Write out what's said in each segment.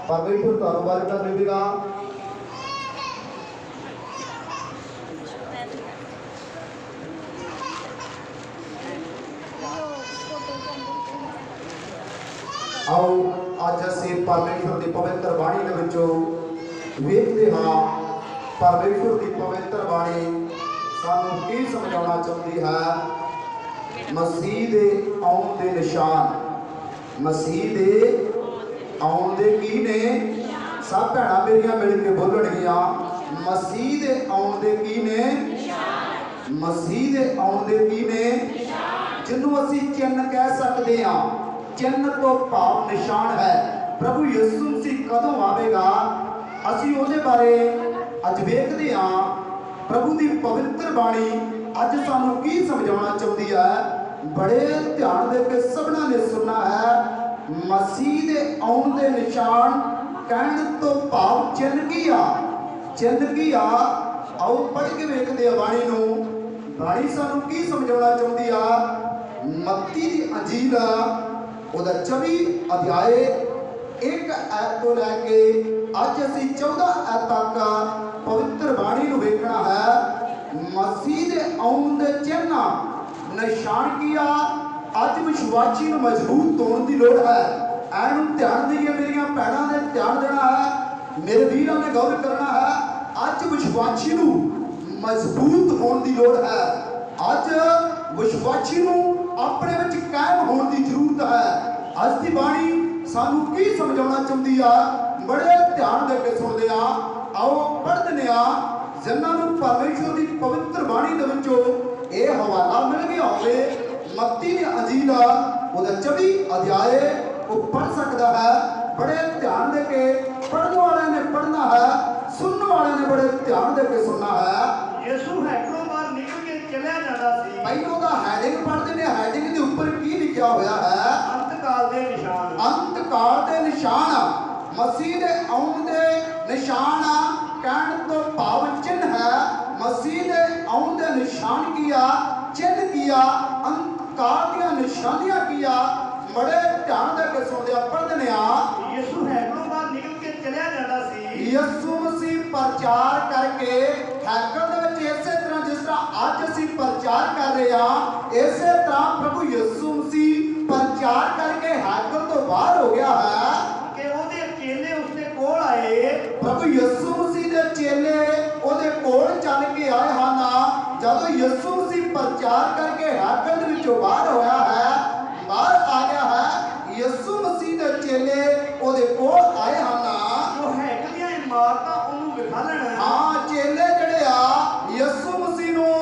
परमेश्वर ਤੁਹਾਨੂੰ ਬਰਕਤ ਦੇਵੇਗਾ। आओ अज असीं परमेश्वर की पवित्र बाणी दे विचों वेखदे हां परमेश्वर की पवित्र बाणी सानूं की समझाउणा चाहुंदी है। मसीह दे आउण दे निशान, मसीह दे आउण दे की ने? सब भैणां मेरियां मिल के बोलणगियां, मसीह दे आउण दे की ने? मसीह दे आउण दे की ने? जिन्हों असीं चिन्ह कह सकते हां। चिन्ह तो भाव निशान है। प्रभु यीशु मसीह कदों आवेगा, असीं उहदे बारे अज वेखदे हां। प्रभु की पवित्र बाणी अज सानूं की समझाउणा चाहुंदी है? बड़े ध्यान दे के सबना ने सुनना है। मसीह दे आउण दे निशान कहण तो भाव चिन्ह की आ? चिन्ह की आ? आओ पढ़ के वेखदे हां बाणी नूं। बाणी सानूं की समझाउणा चाहुंदी आ? मत्ती दी अंजील ਉਹਦਾ 24 अध्याय 1 ਐਤ ਤੋਂ ਲੈ ਕੇ ਅੱਜ ਅਸੀਂ 14 ਐਤ ਤੱਕ ਪਵਿੱਤਰ ਬਾਣੀ ਨੂੰ ਵੇਖਣਾ ਹੈ। ਮਸੀਹ ਦੇ ਆਉਣ ਦੇ ਚਿੰਨ੍ਹ ਨਿਸ਼ਾਨ ਕੀ ਆ? ਅੱਜ ਵਿਸ਼ਵਾਸੀ ਨੂੰ ਮਜ਼ਬੂਤ ਹੋਣ ਦੀ ਲੋੜ ਹੈ। ਐਨੂੰ ਧਿਆਨ ਦੇਈਏ ਮੇਰੀਆਂ ਭੈਣਾਂ ਨੇ ਧਿਆਨ ਦੇਣਾ ਹੈ, ਮੇਰੇ ਵੀਰਾਂ ਨੇ ਗੌਰ ਕਰਨਾ ਹੈ। ਅੱਜ ਵਿਸ਼ਵਾਸੀ ਨੂੰ ਮਜ਼ਬੂਤ ਹੋਣ ਦੀ ਲੋੜ ਹੈ। ਅੱਜ ਵਿਸ਼ਵਾਸੀ ਨੂੰ अपने विच कायम होने की जरूरत है। अज की बाणी सानू की समझाना चाहती है? बड़े ध्यान दे के सुनते हैं। आओ पढ़ते हैं जिन्होंने परमेश्वर की पवित्र बाणी दे विचों यह हवाला मिल गया होवे। मत्ती दी अंजील उहदा 24 अध्याय वो पढ़ सकता है। बड़े ध्यान दे के पढ़ने वाले ने पढ़ना है, सुनने वाले ने बड़े ध्यान दे के सुनना है। यीशु हैकलों बाहर निकल के चला जाता सी। पहलों दा हेडिंग पढ़ते ने, हेडिंग के ऊपर की लिखा होया है? अंतकाल दे निशान। अंतकाल दे निशान, मसीह दे आउण दे निशान कहण तो भाव चिन्ह है। मसीह दे आउण दे निशान की आ? चिन्ह की आ? अंतकाल दी निशानियां की आ? बड़े ध्यान दे के सुनदे पढ़दे ने आ। यीशु हैकलों बाहर निकल के चला जाता सी। यीशु मसीह प्रचार करके हैकल दे विच इसे तरह जिस तरह अज असीं प्रचार कर रहे हां, इसे तरह प्रभु यीशु मसीह प्रचार करके हैकल तो बाहर हो गया है कि ओदे चेले उसदे कोल आए। प्रभु यीशु मसीह दे चेले ओदे कोल चल के आए हन। जदों यीशु मसीह प्रचार करके हैकल दे विचों बाहर होया है, बाहर आ गया है, यीशु मसीह दे चेले ओदे कोल आए हन। जो हैकल दी इमारतां ओनू विखालण। हाँ, चेले जड़े आ यीशु मसीह नूं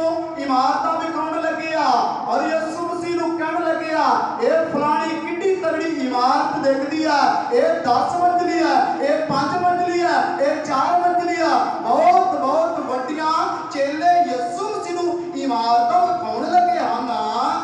इमारतां विखाउण लगे आ और यीशु मसीह नूं कहण लगे आ ये फलानी किड्डी तगड़ी इमारत दिखदी आ, ये 10 मंजिली है, ये 5 मंजिली है, ये 4 मंजिली है। बहुत बहुत वड्डियां चेले यीशु मसीह नूं इमारतां विखाउण लगे हन।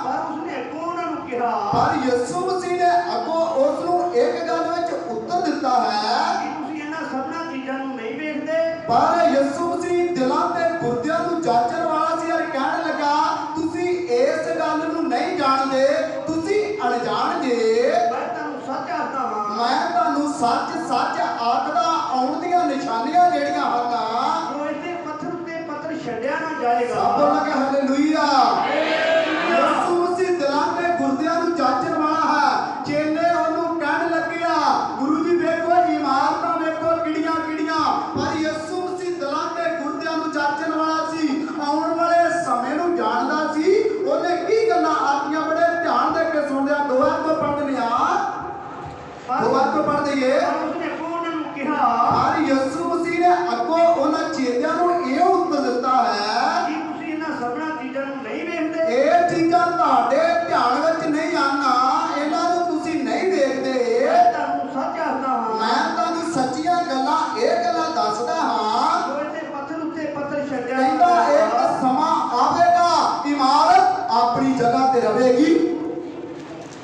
पर उसने अगों उन्हां नूं कहा, पर यीशु मसीह ने अगों उस नूं एक गल विच उत्तर दिता है कि तुसीं इन्हां सबना चीज़ां नूं नहीं वेखदे। पर यीशु मसीह दिलां ते गुरदियां नूं जाचण वाला सी और कहण लगा तुसीं इस गल नूं नहीं जाणदे, तुसीं अणजाण जे। मैं तुहानूं सच आखदा हां, मैं तुहानूं सच सच आखदा आउण दीआं निशानियां ਜਿਹੜੀਆਂ ਹਨ जो इसदे पत्थर उत्ते पत्थर छड्डिया ना जाएगा। ਸਭ ਬੋਲਾਂਗੇ ਹਾਲੇਲੂਇਆ। ਯीशु मसीह दिलां ते गुरदियां नूं जाचਣ वाला है। चेले ਉਹਨੂੰ ਕਹਿਣ ਲੱਗੇ ਆ ਗੁਰੂ ਜੀ ਵੇਖੋ ਇਮਾਰਤਾਂ ਵੇਖੋ ਕਿਹੜੀਆਂ ਕਿਹੜੀਆਂ। ਪਰ ਯीशु मसीह दिलां ते गुरदियां नूं जाचਣ वाला ਸੀ, ਆਉਣ ਵਾਲੇ ਸਮੇਂ ਨੂੰ ਜਾਣਦਾ ਸੀ। ਉਹਨੇ ਕੀ ਗੱਲਾਂ ਆਖੀਆਂ ਬੜੇ ਧਿਆਨ ਦੇ ਕੇ ਸੁਣਦੇ ਆ। ਦੁਆ ਤੋਂ ਪੜ੍ਹਦੇ ਆ, ਦੁਆ ਤੋਂ ਪੜ੍ਹਦੇ ਏ। पर उसने अगों उन्हां नूं कहा ਪਰ ਯीशु मसीह ने ਅੱਗੋਂ ਉਹਨਾਂ ਚੇਲਿਆਂ ਨੂੰ ਇਹ ਉੱਤਰ ਦਿੱਤਾ ਹੈ कि तुसीं इन्हां सबना चीज़ां नूं नहीं वेखदे। ਇਹ ਚੀਜ਼ਾਂ ਤੁਹਾਡੇ ਧਿਆਨ ਵਿੱਚ ਨਹੀਂ ਆਉਣਾ, ਇਹਨਾਂ ਨੂੰ ਤੁਸੀਂ ਨਹੀਂ ਵੇਖਦੇ। मैं तुहानूं सच आखदा हां, ਮੈਂ ਤੁਹਾਨੂੰ ਸੱਚੀਆਂ ਗੱਲਾਂ ਇਹ ਗੱਲਾਂ ਦੱਸਦਾ ਹਾਂ। जो इसदे पत्थर उत्ते पत्थर छड्डिया ਕਹਿੰਦਾ ना ਇੱਕ जाएगा। ਸਮਾਂ ਆਵੇਗਾ ਇਮਾਰਤ ਆਪਣੀ ਜਗ੍ਹਾ ਤੇ ਰਹੇਗੀ।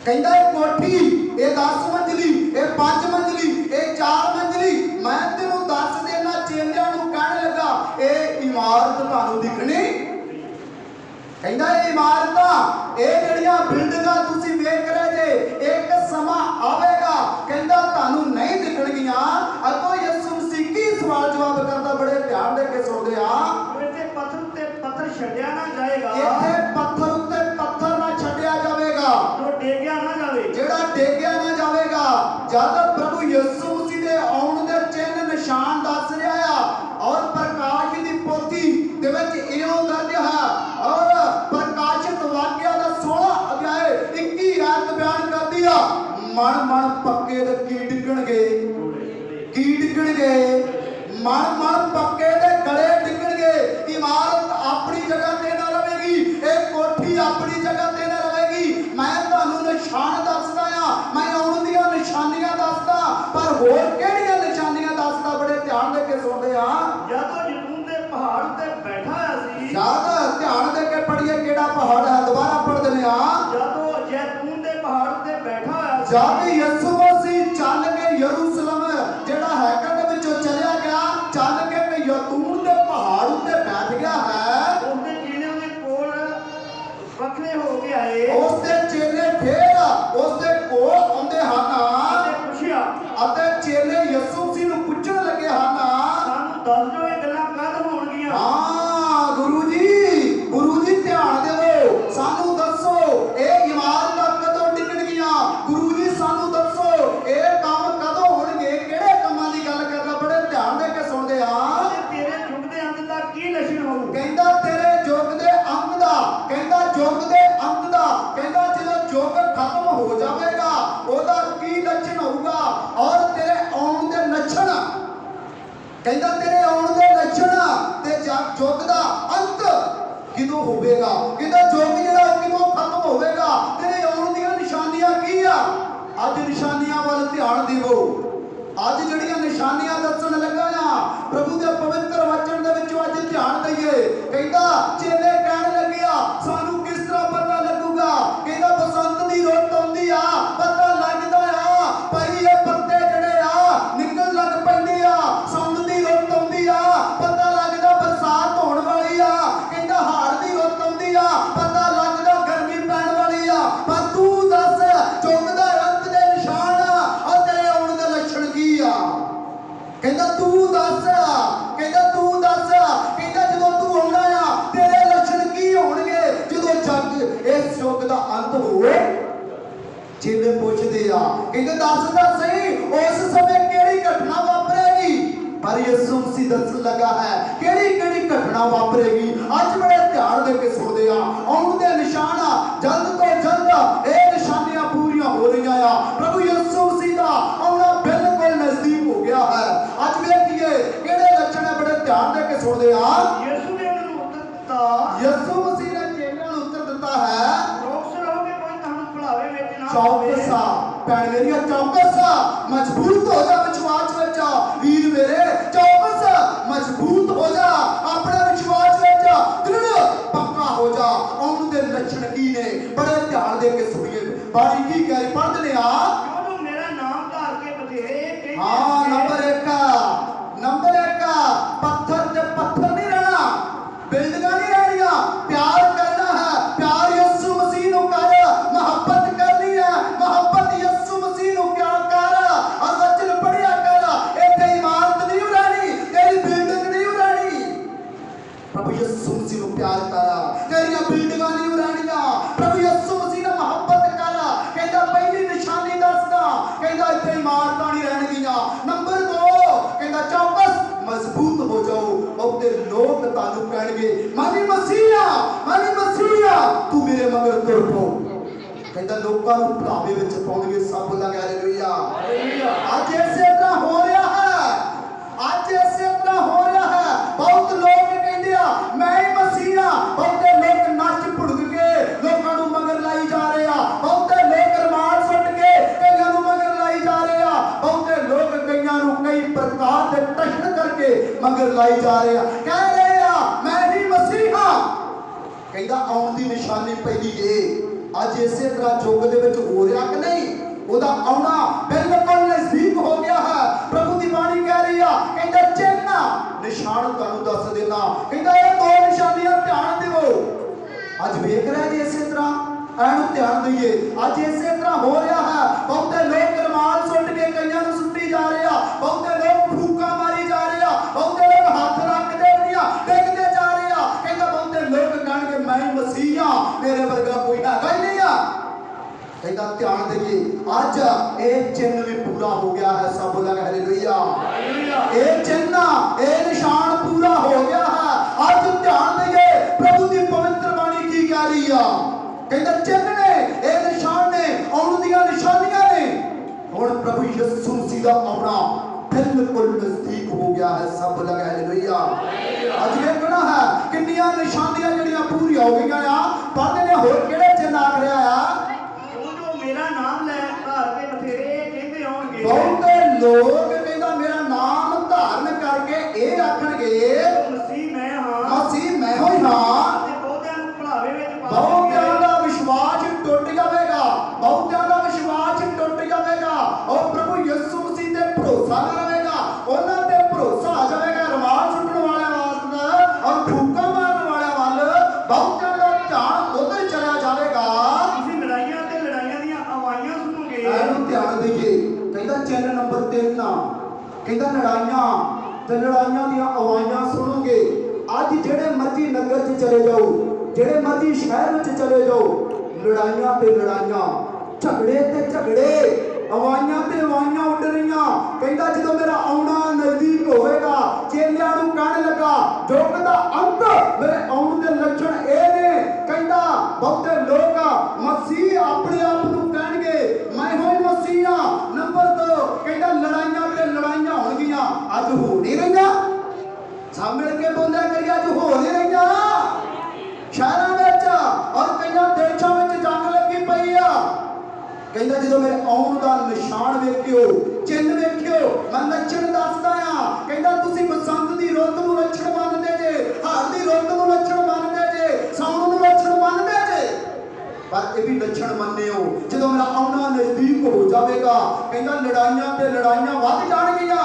ਕਹਿੰਦਾ ਇਹ ਕੋਠੀ, ਇਹ 10 ਮੰਜ਼ਲੀ, ਇਹ 5 ਮੰਜ਼ਲੀ, ਇਹ 4 ਮੰਜ਼ਲੀ, ਮੈਂ ਤੈਨੂੰ ਦੱਸ ਦੇਣਾ ਚੇਲਿਆਂ ਨੂੰ ਕਹਿਣ ਲੱਗਾ ਇਹ ਇਮਾਰਤ ਤੁਹਾਨੂੰ ਦਿਖਣੀ। ਕਹਿੰਦਾ ਇਹ ਇਮਾਰਤਾਂ ਇਹ ਜਿਹੜੀਆਂ ਬਿਲਡਿੰਗਾਂ ਤੁਸੀਂ ਵੇਖ ਰਹੇ ਜੇ ਇੱਕ ਸਮਾਂ ਆਵੇਗਾ ਕਹਿੰਦਾ ਤੁਹਾਨੂੰ ਨਹੀਂ ਦਿਖਣਗੀਆਂ। ਛੱਡਿਆ ਨਾ ਜਾਏਗਾ ਇੱਥੇ ਪੱਥਰ ਉੱਤੇ ਪੱਥਰ ਨਾ ਛੱਡਿਆ ਜਾਵੇਗਾ, ਜੋ ਡੇਗਿਆ ਨਾ ਜਾਵੇ। ਜਿਹੜਾ ਡੇਗਿਆ ਨਾ ਜਾਵੇਗਾ। ਜਦ ਪ੍ਰਭੂ ਯਿਸੂ ਮਸੀਹ ਦੇ ਆਉਣ ਦੇ ਚਿੰਨ੍ਹ ਨਿਸ਼ਾਨ ਦੱਸ ਰਿਹਾ ਆ, ਔਰ ਪ੍ਰਕਾਸ਼ ਦੀ ਪੋਥੀ ਦੇ ਵਿੱਚ ਇਉਂ ਦਰਜ ਹੈ, ਔਰ ਪ੍ਰਕਾਸ਼ਿਤ ਵਾਕਿਆ ਦਾ 16 ਅਧਿਆਇ 21 ਆਇਤ ਬਿਆਨ ਕਰਦੀ ਆ, ਮਨ ਮਨ ਪੱਕੇ ਦੇ ਕੀ ਡਿੱਗਣਗੇ, ਕੀ ਡਿੱਗਣਗੇ, ਮਨ ਪੱਕੇ ਦੇ ਗਲੇ ਡਿੱਗਣਗੇ। ਇਮਾਰਤ ਆਪਣੀ ਜਗ੍ਹਾ ਤੇ ਨਾ ਰਵੇਗੀ, ਇਹ ਕੋਠੀ ਆਪਣੀ ਜਗ੍ਹਾ ਤੇ ਨਾ ਰਵੇਗੀ। ਮੈਂ ਤੁਹਾਨੂੰ ਨਿਸ਼ਾਨ ਦੱਸਦਾ ਆ, ਮੈਂ ਆਉਣ ਦੀਆਂ ਨਿਸ਼ਾਨੀਆਂ ਦੱਸਦਾ, ਪਰ ਹੋਰ ਕਿਹੜੀਆਂ ਨਿਸ਼ਾਨੀਆਂ ਦੱਸਦਾ, ਬੜੇ ਧਿਆਨ ਦੇ ਕੇ ਸੁਣਦੇ ਆ। ਜਦੋਂ ਜੈਤੂਨ ਦੇ ਪਹਾੜ ਉੱਤੇ ਬੈਠਾ ਹੋਇਆ ਸੀ, ਯਾਦ ਧਿਆਨ ਦੇ ਕੇ ਪੜ੍ਹੀਏ ਕਿਹੜਾ ਪਹਾੜ ਹੈ, ਦੁਬਾਰਾ ਪੜ੍ਹ ਦਿੰਦੇ ਆ। ਜਦੋਂ ਜੈਤੂਨ ਦੇ ਪਹਾੜ ਉੱਤੇ ਬੈਠਾ ਹੋਇਆ ਸੀ, ਜਦ ਯਿਸੂ ਮਸੀਹ ਚੱਲ ਕੇ ਯਰੂਸ਼ਲਮ ਜਿਹੜਾ ਹੈਕਲ ਦੇ ਵਿੱਚੋਂ ਚਲਿਆ ਗਿਆ, ਚੱਲ ਕੇ ਜੈਤੂਨ ਦੇ ਪਹਾੜ ਉੱਤੇ ਬੈਠ ਗਿਆ ਹੈ, ਉਸਦੇ ਚੇਲੇ ਉਹਦੇ ਕੋਲ ਵੱਖਰੇ ਹੋ ਕੇ ਆਏ ਉਸਦੇ ਚੇਲੇ ਫੇਰ ਉਸਦੇ ਕੋਲ ਆਉਂਦੇ ਹਨ ਅਤੇ ਪੁੱਛਿਆ, ਅਤੇ ਚੇਲੇ ਯਿਸੂ ਮਸੀਹ ਨੂੰ ਪੁੱਛਣ ਲੱਗੇ ਹਨ, ਸਾਨੂੰ ਦੱਸ ਦਿਓ ਇਹ ਗੱਲਾਂ ਕਦ ਹੋਣਗੀਆਂ। ਹਾਂ ਗੁਰੂ ਜੀ ਧਿਆਨ ਦਿਓ, ਸਾਨੂੰ ਦੱਸੋ ਇਹ ਇਮਾਰਤਾਂ ਕਦੋਂ ਡਿੱਗਣਗੀਆਂ। ਗੁਰੂ ਜੀ ਸਾਨੂੰ ਦੱਸੋ ਇਹ ਕੰਮ ਕਦੋਂ ਹੋਣਗੇ, ਕਿਹੜੇ ਕੰਮਾਂ ਦੀ ਗੱਲ ਕਰਦਾ, ਬੜੇ ਧਿਆਨ ਦੇ ਕੇ ਸੁਣਦੇ ਆ। ਤੇਰੇ ਯੁੱਗ ਦੇ ਅੰਤ ਦਾ ਕੀ ਲੱਛਣ ਹੋਊ? ਕਹਿੰਦਾ ਤੇਰੇ ਯੁੱਗ ਦੇ ਅੰਤ ਦਾ, ਕਹਿੰਦਾ ਯੁੱਗ ਦੇ ਅੰਤ ਦਾ, ਕਹਿੰਦਾ ਜਦੋਂ ਯੁੱਗ ਖਤਮ ਹੋ ਜਾਵੇਗਾ ਉਹਦਾ ਕੀ ਲੱਛਣ ਹੋਊਗਾ, ਔਰ ਤੇਰੇ ਆਉਣ ਦੇ ਲੱਛਣ, ਕਹਿੰਦਾ ਤੇਰੇ ਆਉਣ ਦੇ ਲੱਛਣ ਤੇ ਯੁੱਗ ਦਾ ਅੰਤ ਕਿਦੋਂ ਹੋਵੇਗਾ, ਕਹਿੰਦਾ ਯੁੱਗ ਜਿਹੜਾ ਉਹ ਕਿਦੋਂ ਖਤਮ ਹੋਵੇਗਾ, ਤੇਰੇ ਆਉਣ ਦੀਆਂ ਨਿਸ਼ਾਨੀਆਂ ਕੀ ਆ। ਅੱਜ ਨਿਸ਼ਾਨੀਆਂ ਵੱਲ ਧਿਆਨ ਦਿਵੋ, ਅੱਜ ਜਿਹੜੀਆਂ ਨਿਸ਼ਾਨੀਆਂ ਦੱਸਣ ਲੱਗਾ ਆ ਪ੍ਰਭੂ ਦੇ ਪਵਿੱਤਰ ਵਚਨ ਦੇ ਵਿੱਚੋਂ ਅੱਜ ਧਿਆਨ ਦਈਏ। ਕਹਿੰਦਾ ਚੇਲੇ ਕਹਿਣ ਲੱਗਿਆ ਸਾਨੂੰ ਕਿਸ ਤਰ੍ਹਾਂ ਪਤਾ ਲੱਗੂਗਾ, ਕਹਿੰਦਾ ਬਸੰਤ ਦੀ ਰੁੱਤ ਆਉਂਦੀ ਆ, ਪਤਾ ਲੱਗਦਾ ਆ ਭਾਈ ਇਹ ਪੱਤੇ ਜਿਹੜੇ ਆ ਨਿਕਲ ਲੱਗ ਪੈਂਦੇ ਆ, ਸਾਉਣ ਦੀ ਰੁੱਤ ਆਉਂਦੀ ਆ, ਪਤਾ ਲੱਗਦਾ ਬਰਸਾਤ ਹੋਣ ਵਾਲੀ ਆ, ਕਹਿੰਦਾ ਹਾੜ ਦੀ ਰੁੱਤ ਆਉਂਦੀ ਆ, ਪਤਾ ਲੱਗਦਾ ਗਰਮੀ ਪੈਣ ਵਾਲੀ ਆ, ਪਰ ਤੂੰ ਦੱਸ ਯੁੱਗ ਦਾ ਅੰਤ ਦੇ ਨਿਸ਼ਾਨ ਆ ਤੇਰੇ ਆਉਣ ਦੇ ਲੱਛਣ ਕੀ ਆ। ਕਹਿੰਦਾ ਤੂੰ ਦੱਸ, ਕਹਿੰਦਾ ਜਦੋਂ ਤੂੰ ਆਉਣਾ ਆ ਤੇਰੇ ਲੱਛਣ ਕੀ ਹੋਣਗੇ, ਜਦੋਂ ਜੱਗ ਇਸ ਯੁੱਗ ਦਾ ਅੰਤ ਹੋਵੇ। ਚੇਲੇ ਪੁੱਛਦੇ ਆ, ਕਹਿੰਦੇ ਦੱਸ ਤਾਂ ਸਹੀ ਉਸ ਸਮੇਂ ਕਿਹੜੀ ਘਟਨਾ ਵਾਪਰੇਗੀ, ਪਰ ਯਿਸੂ ਮਸੀਹ ਦੱਸਣ ਲੱਗਾ ਹੈ ਕਿਹੜੀ ਘਟਨਾ ਵਾਪਰੇਗੀ। ਅੱਜ ਬੜੇ ਧਿਆਨ ਦੇ ਕੇ ਸੁਣਦੇ ਆ, ਆਉਣ ਦੇ ਨਿਸ਼ਾਨ ਜਲਦ ਤੋਂ ਜਲਦ ਇਹ ਨਿਸ਼ਾਨੀਆਂ ਪੂਰੀਆਂ ਹੋ ਰਹੀਆਂ ਆ। ਪ੍ਰਭੂ ਯਿਸੂ ਮਸੀਹ ਦਾ ਆਉਣਾ ਬਿਲਕੁਲ ਨਜ਼ਦੀਕ ਹੋ ਗਿਆ ਹੈ। ਅੱਜ ਵੇਖੀਏ ਕਿਹੜੇ ਲੱਛਣ ਹੈ, ਬੜੇ ਧਿਆਨ ਦੇ ਕੇ ਸੁਣਦੇ ਆ। ਯਿਸੂ ਨੇ ਉਹਨੂੰ ਉੱਤਰ ਦਿੱਤਾ, ਯਿਸੂ ਮਸੀਹ ਨੇ ਚੇਲਿਆਂ ਨੂੰ ਉੱਤਰ ਦਿੱਤਾ ਹੈ, ਚੌਕਸ ਰਹੋ ਕਿ ਕੋਈ ਤੁਹਾਨੂੰ ਭੁਲਾਵੇ ਵਿੱਚ ਨਾ ਚੌਕਸ ਆ ਭੈਣ ਮੇਰੀਆਂ, ਚੌਕਸ ਮਜ਼ਬੂਤ ਹੋ ਜਾ ਵਿਸ਼ਵਾਸ ਵਿੱਚ, ਵੀਰ ਮੇਰੇ ਚੌਕਸ ਮਜ਼ਬੂਤ ਹੋ ਜਾ ਆਪਣੇ ਵਿਸ਼ਵਾਸ ਵਿੱਚ, ਦ੍ਰਿੜ ਪੱਕਾ ਹੋ ਜਾ। ਆਉਣ ਦੇ ਲੱਛਣ ਕੀ ਨੇ, ਬੜੇ ਧਿਆਨ ਦੇ ਕੇ ਸੁਣੀਏ। ਬਾਣੀ ਕੀ ਕਹਿ ਰਹੀ, ਪੜ੍ਹਦੇ ਆ। ਜੋ ਮੇਰਾ ਨਾਮ ਧਾਰ ਕੇ ਬਥੇਰੇ ਕਹਿੰਦੇ ਹਾਂ ਨੰਬਰ 1 ਪੱਥਰ ਤੇ ਪੱਥਰ ਨਹੀਂ ਰਹਿਣਾ, ਬਿਲਡਿੰਗਾਂ ਨਹੀਂ ਰਹਿਣੀਆਂ, ਪਿਆਰ ਕਰਨਾ ਹੈ, ਪਿਆਰ ਯਿਸੂ ਮਸੀਹ ਨੂੰ ਕਰ, ਮੁਹੱਬਤ ਕਰਨੀ ਹੈ, ਮੁਹੱਬਤ ਯਿਸੂ ਮਸੀਹ ਨੂੰ ਕਿਆ ਕਰ, ਔਰ ਵਚਨ ਪੜ੍ਹਿਆ ਕਰ। ਇੱਥੇ ਇਮਾਰਤ ਨਹੀਂ ਰਹਿਣੀ, ਤੇਰੀ ਬਿਲਡਿੰਗ ਨਹੀਂ ਰਹਿਣੀ, ਪ੍ਰਭੂ ਯਿਸੂ ਮਸੀਹ ਨੂੰ ਪਿਆਰ ਕਰ, ਤੇਰੀਆਂ ਬਿਲਡਿੰਗਾਂ ਨਹੀਂ ਰਹਿਣੀਆਂ, ਪ੍ਰਭੂ ਯਿਸੂ ਮਸੀਹ ਨਾਲ ਮੁਹੱਬਤ ਕਰ। ਕਹਿੰਦਾ ਪਹਿਲੀ ਨਿਸ਼ਾਨੀ ਦੱਸਦਾ, ਕਹਿੰਦਾ ਇੱਥੇ ਇਮਾਰਤਾਂ ਨਹੀਂ ਰਹਿਣਗੀਆਂ। ਨੰਬਰ 2 ਕਹਿੰਦਾ ਚੌਕਸ ਮਜ਼ਬੂਤ ਹੋ ਜਾਓ, ਉਹਦੇ ਲੋਕ ਤੁਹਾਨੂੰ ਕਹਿਣਗੇ ਮਾਨੀ ਮਸੀਹਾ ਤੂੰ ਮੇਰੇ ਮਗਰ ਤੁਰ ਪਓ। ਕਹਿੰਦਾ ਲੋਕਾਂ ਨੂੰ ਭੁਲਾਵੇ ਵਿੱਚ ਪਾਉਣਗੇ। ਸਭ ਬੋਲਾਂ ਹਾਲੇਲੂਇਆ। ਅੱਜ ਇਸੇ ਤਰ੍ਹਾਂ ਹੋ ਰਿਹਾ ਹੈ, ਬਹੁਤ ਲੋਕ ਕਹਿੰਦੇ ਆ ਮੈਂ ਹੀ ਮਸੀਹ ਆ, ਬਹੁਤੇ ਲੋਕ ਨੱਚ ਭੁੜਕ ਕੇ ਲੋਕਾਂ ਨੂੰ ਮਗਰ ਲਾਈ ਜਾ ਰਹੇ ਆ, ਬਹੁਤੇ ਲੋਕ ਰਮਾਨ ਸੁੱਟ ਕੇ ਕਈਆਂ ਨੂੰ ਮਗਰ ਲਾਈ ਜਾ ਰਹੇ ਆ, ਬਹੁਤੇ ਲੋਕ ਕਈਆਂ ਨੂੰ ਕਈ ਪ੍ਰਕਾਰ ਦੇ ਟਸ਼ਨ ਕਰਕੇ ਮਗਰ ਲਾਈ ਜਾ ਰਹੇ ਆ, ਕਹਿ ਰਹੇ ਆ ਮੈਂ ਹੀ ਮਸੀਹ ਹਾਂ। ਕਹਿੰਦਾ ਆਉਣ ਦੀ ਨਿਸ਼ਾਨੀ ਪਹਿਲੀ ਏ। ਅੱਜ ਇਸੇ ਤਰ੍ਹਾਂ ਯੁੱਗ ਦੇ ਵਿੱਚ ਹੋ ਰਿਹਾ ਕਿ ਨਹੀਂ, ਉਹਦਾ ਆਉਣਾ ਬਿਲਕੁਲ ਨਜ਼ਦੀਕ ਹੋ ਗਿਆ ਹੈ। ਪ੍ਰਭੂ ਦੀ ਬਾਣੀ ਕਹਿ ਰਹੀ ਆ, ਕਹਿੰਦਾ ਚਿੰਨ੍ਹ ਨਿਸ਼ਾਨ ਤੁਹਾਨੂੰ ਦੱਸ ਦੇਣਾ, ਕਹਿੰਦਾ ਇਹ 2 ਨਿਸ਼ਾਨੀਆਂ ਧਿਆਨ ਦਿਵੋ। ਅੱਜ ਵੇਖ ਰਿਹਾ ਜੀ ਇਸੇ ਤਰ੍ਹਾਂ, ਇਹਨੂੰ ਧਿਆਨ ਦਈਏ। ਅੱਜ ਇਸੇ ਤਰ੍ਹਾਂ ਹੋ ਰਿਹਾ ਹੈ, ਬਹੁਤੇ ਲੋਕ ਰਮਾਲ ਸੁੱਟ ਕੇ ਕਈਆਂ ਨੂੰ ਸੁੱਟੀ ਜਾ ਰਹੇ ਆ, ਬਹੁਤੇ ਲੋਕ ਫੂਕਾਂ ਮਾਰੀ ਜਾ ਰਹੇ ਆ, ਬਹੁਤੇ ਲੋਕ ਹੱਥ ਰੱਖ ਦੇ ਡਿੱਗਦੇ ਜਾ ਰਹੇ ਆ, ਕਹਿੰਦਾ ਬਹੁਤੇ ਲੋਕ ये चिन्ह भी पूरा हो गया है। सब बोला हालेलुया। हालेलुया। ये चिन्ह ये निशान पूरा हो गया है। आज ध्यान देंगे प्रभु की पवित्र बाणी की कह रही है। कहता चिन्ह ने ये निशान ने आउण दी निशानियां ने हुण प्रभु यीशु मसीह दा आउणा बिल्कुल नजदीक हो गया है। सब बोला हालेलुया। आज देखना है कितनियां निशानियां जड़ियां पूरी हो गई आ। पढ़ने ने होर किहड़े चिन्ह आ रहा है। जो मेरा नाम ले घर के बथेरे कहते होंगे बहुत लोग कहता मेरा नाम धारण करके ये आखणगे मसीह मैं हां मसीह मैं ही हां। ते बहुतिਆਂ ਨੂੰ ਭੁਲਾਵੇ ਵਿੱਚ ਪਾ बहुतियां दा विश्वास टुट जाएगा। बहुतियां दा विश्वास टुट जाएगा और प्रभु यीशु मसीह ते भरोसा ना रहेगा। उन्हां ते भरोसा आ जाएगा रवाल सुटण वाले वाल और फूका मारन वाले वाल। बहुतियां दा ध्यान उधर चला जाएगा। ਤੁਸੀਂ ਲੜਾਈਆਂ ਤੇ ਲੜਾਈਆਂ ਦੀਆਂ ਆਵਾਜ਼ਾਂ ਸੁਣੋਗੇ। ਇਹਨੂੰ ਧਿਆਨ ਦੇਈਏ। ਕਹਿੰਦਾ ਚੈਨਲ ਨੰਬਰ 3 ਕਹਿੰਦਾ ਲੜਾਈਆਂ ਤੇ ਲੜਾਈਆਂ ਦੀਆਂ ਆਵਾਜ਼ਾਂ ਸੁਣੋਗੇ। ਅੱਜ ਜਿਹੜੇ ਮਰਜ਼ੀ ਨਗਰ 'ਚ ਚਲੇ ਜਾਓ, ਜਿਹੜੇ ਮਰਜ਼ੀ ਸ਼ਹਿਰ ਵਿੱਚ ਚਲੇ ਜਾਓ, ਲੜਾਈਆਂ ਤੇ ਲੜਾਈਆਂ, ਝਗੜੇ ਤੇ ਝਗੜੇ, ਆਵਾਜ਼ਾਂ ਤੇ ਆਵਾਜ਼ਾਂ ਉੱਡ ਰਹੀਆਂ। ਕਹਿੰਦਾ ਜਦੋਂ ਮੇਰਾ ਆਉਣਾ ਨਜ਼ਦੀਕ ਹੋਵੇਗਾ ਚੇਲਿਆਂ ਨੂੰ ਕਹਿਣ ਲੱਗਾ ਯੁੱਗ ਦਾ ਅੰਤ ਮੇਰੇ ਆਉਣ ਦੇ ਲੱਛਣ ਇਹ ਨੇ। ਕਹਿੰਦਾ ਬਹੁਤੇ ਲੋਕ ਮਸੀਹ ਆਪਣੇ ਆਪ ਨੂੰ ਕਹਿਣਗੇ ਮੈਂ ਹੋਈ ਮਸੀਹ ਆ। ਨੰਬਰ 2 ਕਹਿੰਦਾ ਲੜਾਈਆਂ ਤੇ ਲੜਾਈਆਂ ਹੋਣਗੀਆਂ। ਅੱਜ ਹੋ ਨਹੀਂ ਰਹੀਆਂ। ਸਭ ਮਿਲ ਕੇ ਬੋਲਿਆ ਕਰੀਏ ਅੱਜ ਹੋ ਨਹੀਂ ਰਹੀਆਂ। ਸ਼ਹਿਰਾਂ ਵਿੱਚ ਔਰ ਕਈਆਂ ਦੇਸ਼ਾਂ ਵਿੱਚ ਜੰਗ ਲੱਗੀ ਪਈ ਆ। ਕਹਿੰਦਾ ਜਦੋਂ ਮੇਰੇ ਆਉਣ ਦਾ ਨਿਸ਼ਾਨ ਵੇਖਿਓ ਚਿੰਨ ਵੇਖਿਓ ਮੈਂ ਲੱਛਣ ਦੱਸਦਾ ਆ। ਕਹਿੰਦਾ ਤੁਸੀਂ ਬਸੰਤ ਦੀ ਰੁੱਤ ਨੂੰ ਲੱਛਣ ਮੰਨਦੇ ਜੇ, ਹਾੜ ਦੀ ਰੁੱਤ ਨੂੰ ਲੱਛਣ ਮੰਨਦੇ ਜੇ, ਸਾਉਣ ਨੂੰ ਲੱਛਣ ਮੰਨਦੇ ਜੇ, ਪਰ ਇਹ ਵੀ ਲੱਛਣ ਮੰਨਿਓ ਜਦੋਂ ਮੇਰਾ ਆਉਣਾ ਨਜ਼ਦੀਕ ਹੋ ਜਾਵੇਗਾ। ਕਹਿੰਦਾ ਲੜਾਈਆਂ ਤੇ ਲੜਾਈਆਂ ਵੱਧ ਜਾਣਗੀਆਂ।